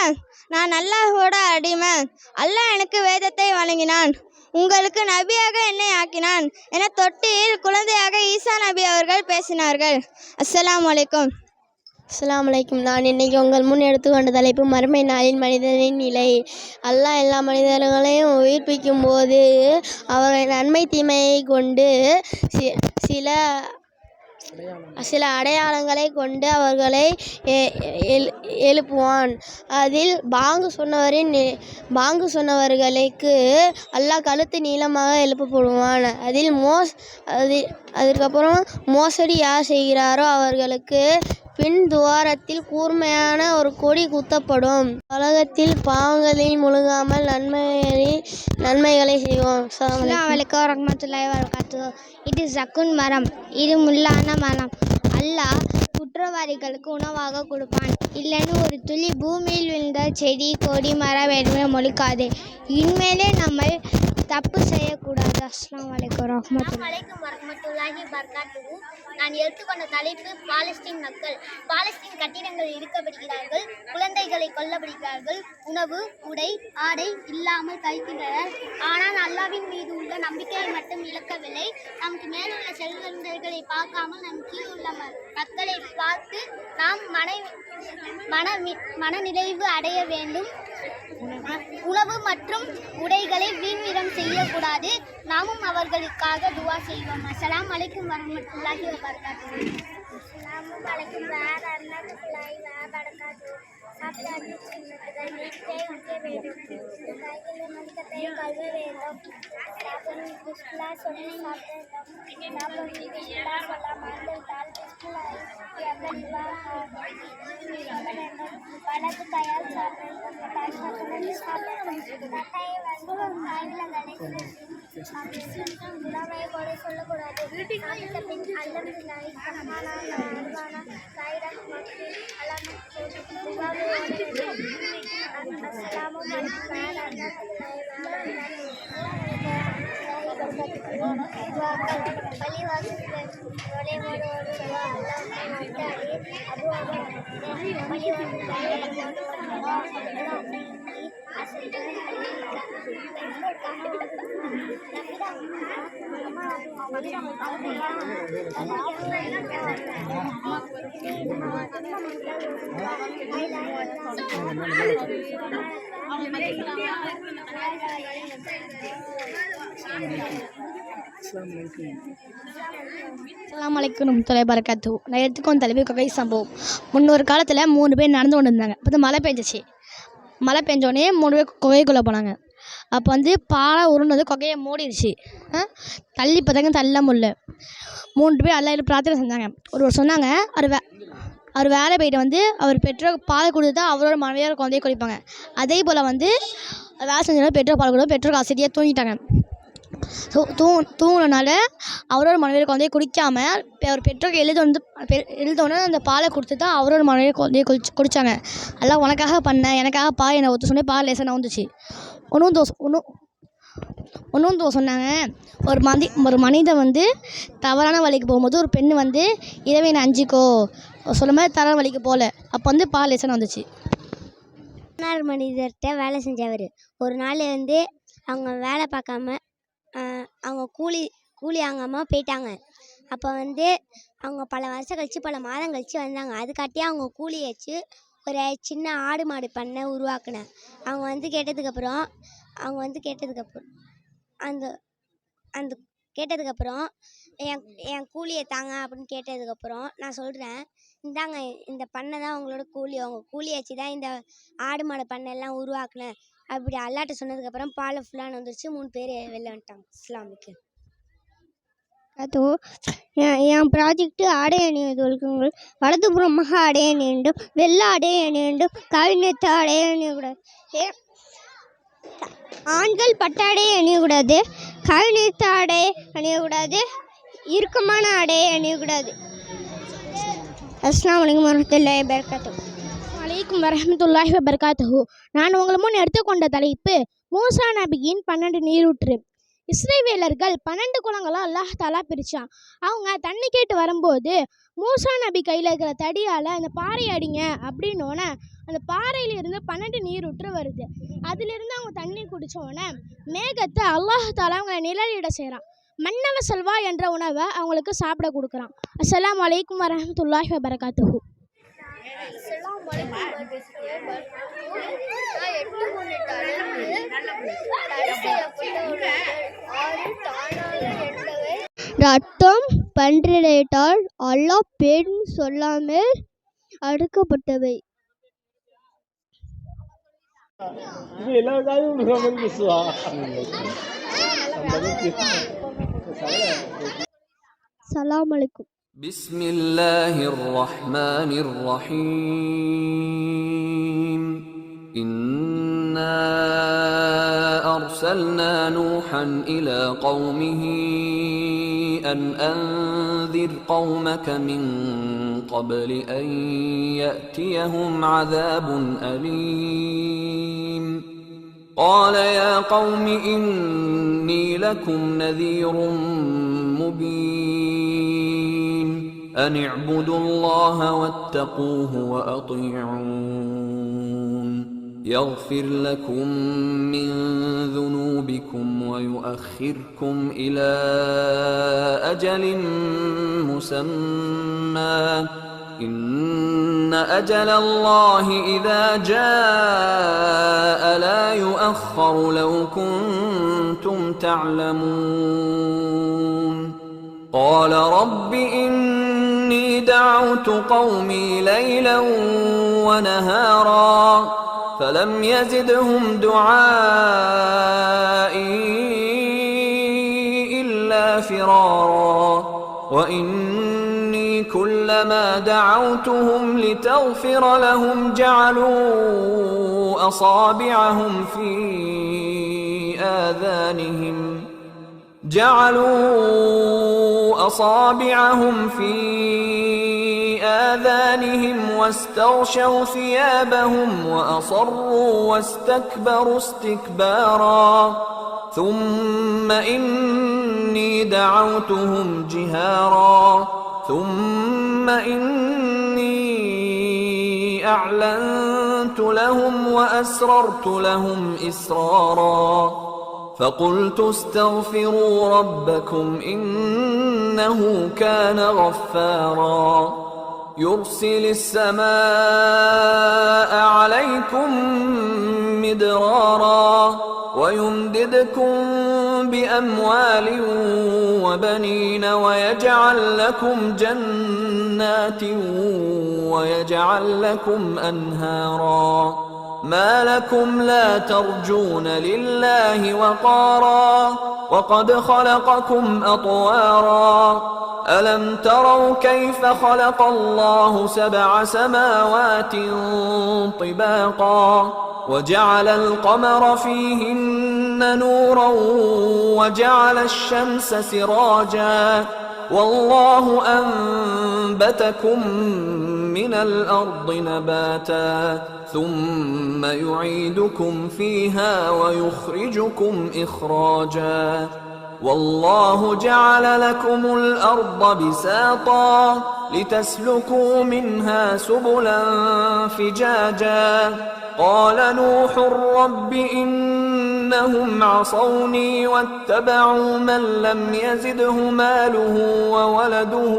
நான் அல்லாஹ்வோட அடிமை, அல்லாஹ் எனக்கு வேதத்தை வழங்கினான், உங்களுக்கு நபியாக என்னை ஆக்கினான் என தொட்டியில் குழந்தையாக ஈசா நபி அவர்கள் பேசினார்கள். அஸ்ஸலாமு அலைக்கும். அஸ்ஸலாமு அலைக்கும். நான் இன்னைக்கு உங்கள் முன் எடுத்துக்கொண்ட தலைப்பு மறுமை நாளில் மனிதனின் நிலை. அல்லாஹ் எல்லா மனிதர்களையும் உயிர்ப்பிக்கும் போது அவர்கள் நன்மை தீமையை கொண்டு சில அடையாளங்களை கொண்டு அவர்களை எழுப்புவான். அதில் பாங்கு சொன்னவர்களுக்கு அல்லாஹ் கழுத்து நீளமாக எழுப்பப்படுவான். அதுக்கப்புறம் மோசடி யார் செய்கிறாரோ அவர்களுக்கு பின் துவாரத்தில் கூர்மையான ஒரு கொடி குத்தப்படும். உலகத்தில் பாவங்களில் முழுகாமல் நன்மைகளை செய்வோம். அஸ்ஸலாமு அலைக்கும் வரஹ்மத்துல்லாஹி வபரகாத்துஹு. இது ஜக்குன் மரம், இது முள்ளான மரம். அல்லாஹ் குற்றவாளிகளுக்கு உணவாக கொடுப்பான். இல்லைன்னு ஒரு துளி பூமியில் விழுந்த செடி கொடி மரம் எதுவுமே முளைக்காது. இனிமேலே நம்ம தப்பு செய்யக்கூடாது. அஸ்ஸலாமு அலைக்கும் வரஹ்மத்துல்லாஹி வபரகாத்துஹு. நான் எடுத்துக்கொண்ட தலைப்பு பாலஸ்தீன் மக்கள். பாலஸ்தீன் கட்டிடங்கள் இடிக்கப்படுகிறார்கள், குழந்தைகளை கொல்லப்படுகிறார்கள், உணவு உடை ஆடை இல்லாமல் கழிக்கின்றனர். ஆனால் அல்லாஹ்வின் மீது உள்ள நம்பிக்கையை மட்டும் இழக்கவில்லை. நமக்கு மேலுள்ள செல்வந்தர்களை பார்க்காமல் நம் கீழ் உள்ள மக்களை பார்த்து நாம் மனநிறைவு அடைய வேண்டும். உணவு மற்றும் உடைகளை வீண்விரம் செய்யக்கூடாது. நாமும் அவர்களுக்காக துவா செய்வோம். அஸ்ஸலாமு அலைக்கும் வரஹ்மத்துல்லாஹி வபரகாத்துஹு. அஸ்ஸலாமு அலைக்கும் வரஹ்மத்துல்லாஹி வபரகாத்துஹு. சாப்பிடாது சின்னதுகள் நீட்டை வைக்க வேண்டும். கையில் மனிதத்தை கழுவ வேண்டும். சாப்பிடும் பிஸ்மில்லா சொல்லி சாப்பிட வேண்டும். சாப்பிடும் பிஸ்மில்லா சொல்ல மறந்துவிட்டால் பிஸ்மில்லாஹி சொல்ல வேண்டும். வலது கையால் சாப்பிட வேண்டும். உணவை கூட சொல்லக்கூடாது. சாப்பிட்ட பின் அல்லமில்லாஹி ரஹ்மானா ரஹ்மானா சாயிரா மக்கி அல்லாஹ் துவாவை ஓத வேண்டும். அஸ்ஸலாமு அலைக்கும் வரஹ்மத்துல்லாஹி வபரகாத்துஹு. பள்ளிவாசல்கள் நுழைவோடு அஸ்ஸலாமு அலைக்கும் வரஹ்மத்துல்லாஹி வபரகாத்துஹு. நான் எடுத்துக்கொண்ட தலைப்பு கொகை சம்பவம். முன்னொரு காலத்தில் 3 பேர் நடந்து கொண்டு இருந்தாங்க. அப்போ மழை பெஞ்சிச்சு. மழை பெஞ்சோடனே 3 பேர் குகைக்குள்ளே போனாங்க. அப்போ பாறை உருண்டது குகையை மூடிடுச்சு. தள்ளி பார்த்தாங்க, தள்ள முடியல. 3 பேர் அல்லாஹ்விடம் பிரார்த்தனை செஞ்சாங்க. ஒருவர் சொன்னாங்க, அவர் வேலை போயிட்டு அவர் பெற்றோர் பால் கொடுத்து தான் அவரோட மனைவியார் குழந்தைய குடிப்பாங்க. அதே போல் வேலை செஞ்சவங்க பெற்றோர் பால் கொடுத்தா பெற்றோர் ஆசிரியாக தூங்கிட்டாங்க. தூங்கினால அவரோட மனைவியர் குழந்தைய குடிக்காமல் அவர் பெற்றோர் எழுதோன்னு அந்த பாலை கொடுத்து தான் அவரோட மனைவியர் குழந்தைய குடித்தாங்க. எல்லாம் உனக்காக பண்ணேன், எனக்காக பால் என்னை ஒத்து சொன்னே பால் லேசாக நவுந்துச்சு. ஒன்றும் சொன்னாங்க, ஒரு மனிதன் தவறான வழிக்கு போகும்போது ஒரு பெண் இறைவனை அஞ்சிக்கோ சொல்ல மாதிரி தவறான வழிக்கு போகல. அப்போ பால் லேசாக வந்துச்சு. மனிதர்கிட்ட வேலை செஞ்சவர் ஒரு நாள் அவங்க வேலை பார்க்காம அவங்க கூலி வாங்காமல் போயிட்டாங்க. அப்போ அவங்க பல வருஷம் கழித்து பல மாதம் கழித்து வந்தாங்க. அதுக்காட்டி அவங்க கூலியை வச்சு ஒரு சின்ன ஆடு மாடு பண்ணை உருவாக்குனேன். அவங்க கேட்டதுக்கப்புறம் கேட்டதுக்கப்புறம் என் கூலியை தாங்க அப்படின்னு கேட்டதுக்கப்புறம் நான் சொல்கிறேன், இந்தாங்க இந்த பண்ணை தான் உங்களோட கூலி, அவங்க கூலியை வச்சு தான் இந்த ஆடு மாடு பண்ணையெல்லாம் உருவாக்குனேன். அப்படி அல்லாட்ட சொன்னதுக்கப்புறம் பாலை ஃபுல்லாக வந்துருச்சு. 3 பேர் வெளில வந்துட்டாங்க. இஸ்லாமுக்கு அதுவும் என் ப்ராஜெக்ட் ஆடை அணிவதற்குங்கள் வலதுபுறமாக ஆடை அணிய வேண்டும், வெள்ளை ஆடை அணிய வேண்டும், கவிஞத்தை ஆடை அணியக்கூடாது, ஆண்கள் பட்டாடை அணியக்கூடாது, கவிஞத்த ஆடை அணியக்கூடாது, இறுக்கமான ஆடையை அணியக்கூடாது. அஸ்ஸலாமு அலைக்கும் வரஹ்மத்துல்லாஹி வபரகாத்துஹு. வலைக்கும் வரஹ்மத்துல்லாஹி வபரகாத்துஹு. நான் உங்கள் முன் எடுத்துக்கொண்ட தலைப்பு மூசா நபியின் 12 நீரூற்று. இஸ்ரவேலர்கள் 12 குளங்களை அல்லாஹ் தாலா பிரித்தான். அவங்க தண்ணி கேட்டு வரும்போது மூசா நபி கையில் இருக்கிற தடியால் அந்த பாறை அடிங்க அப்படின்னோடனே அந்த பாறையிலிருந்து 12 நீரூற்று வருது. அதிலிருந்து அவங்க தண்ணி குடித்தோடனே மேகத்தை அல்லாஹ் தாலா அவங்களை நிழலிட செய்கிறான். மன்னவ செல்வா என்ற உணவை அவங்களுக்கு சாப்பிட கொடுக்குறான். அஸ்ஸலாமு அலைக்கும் வரஹ்மத்துல்லாஹி வபரகாத்துஹு. ரத்தம் பன்றிடைத்தால் அல்லாஹ் பெண் சொல்லாமல் அடுக்கப்பட்டவை. சலாம் அலைக்கும். பிஸ்மில்லாஹிர் ரஹ்மானிர் ரஹீம். إنا أرسلنا نوحا إلى قومه أن أنذر قومك من قبل أن يأتيهم عذاب أليم. قال يا قوم إني لكم نذير مبين أن اعبدوا الله واتقوه وأطيعون يغفر لكم من ذنوبكم ويؤخركم إلى أجل مسمى إن أجل الله إذا جاء لا يؤخر لو كنتم تعلمون. قال رب إني دعوت قومي ليلا ونهارا فلم يزدهم دعائي إلا فرارا وإني كلما دعوتهم لتغفر لهم جعلوا أصابعهم في آذانهم واستغشوا ثيابهم وأصروا واستكبروا استكبارا ثم إني دعوتهم جهارا ثم إني أعلنت لهم وأسررت لهم إسرارا فقلت استغفروا ربكم إنه كان غفارا يرسل السماء عليكم مدرارا ويمددكم بأموال وبنين ويجعل لكم جنات ويجعل لكم أنهارا ما لكم لا ترجون لله وقارا وقد خلقكم أطوارا ألم تروا كيف خلق الله 7 سماوات طباقا وجعل القمر فيهن نورا وجعل الشمس سراجا والله أنبتكم من الأرض نباتا ثم يعيدكم فيها ويخرجكم إخراجا والله جعل لكم الأرض بساطا لتسلكوا منها سبلا فجاجا قال نوح رب إنهم عصوني واتبعوا من لم يزده ماله وولده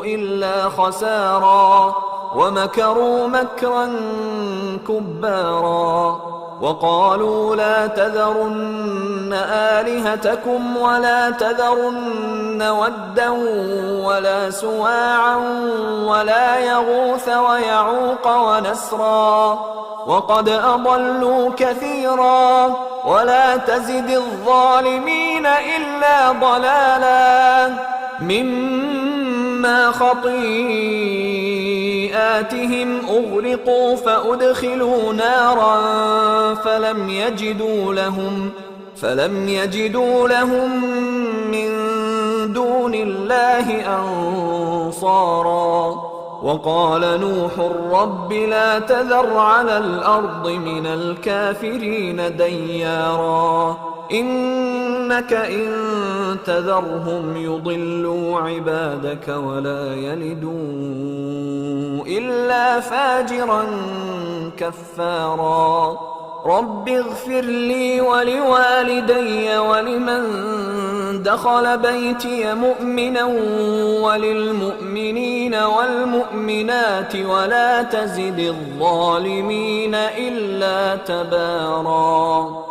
إلا خسارا ومكروا مكرا كبارا وقالوا لا تذرن آلهتكم ولا تذرن ودا ولا سواعا ولا يغوث ويعوق ونسرا وقد أضلوا كثيرا ولا تزد الظالمين إلا ضلالا مما خطيئاتهم أغرقوا فأدخلوا نارا فلم يجدوا لهم من دون الله أنصارا وقال نوح رب لا تذر على الأرض من الكافرين ديارا إنك إن تذرهم يضلوا عبادك ولا يلدوا إلا فاجرا كفارا رب اغفر لي ولوالدي ولمن دخل بيتي مؤمنا وللمؤمنين والمؤمنات ولا تزد الظالمين إلا تبارا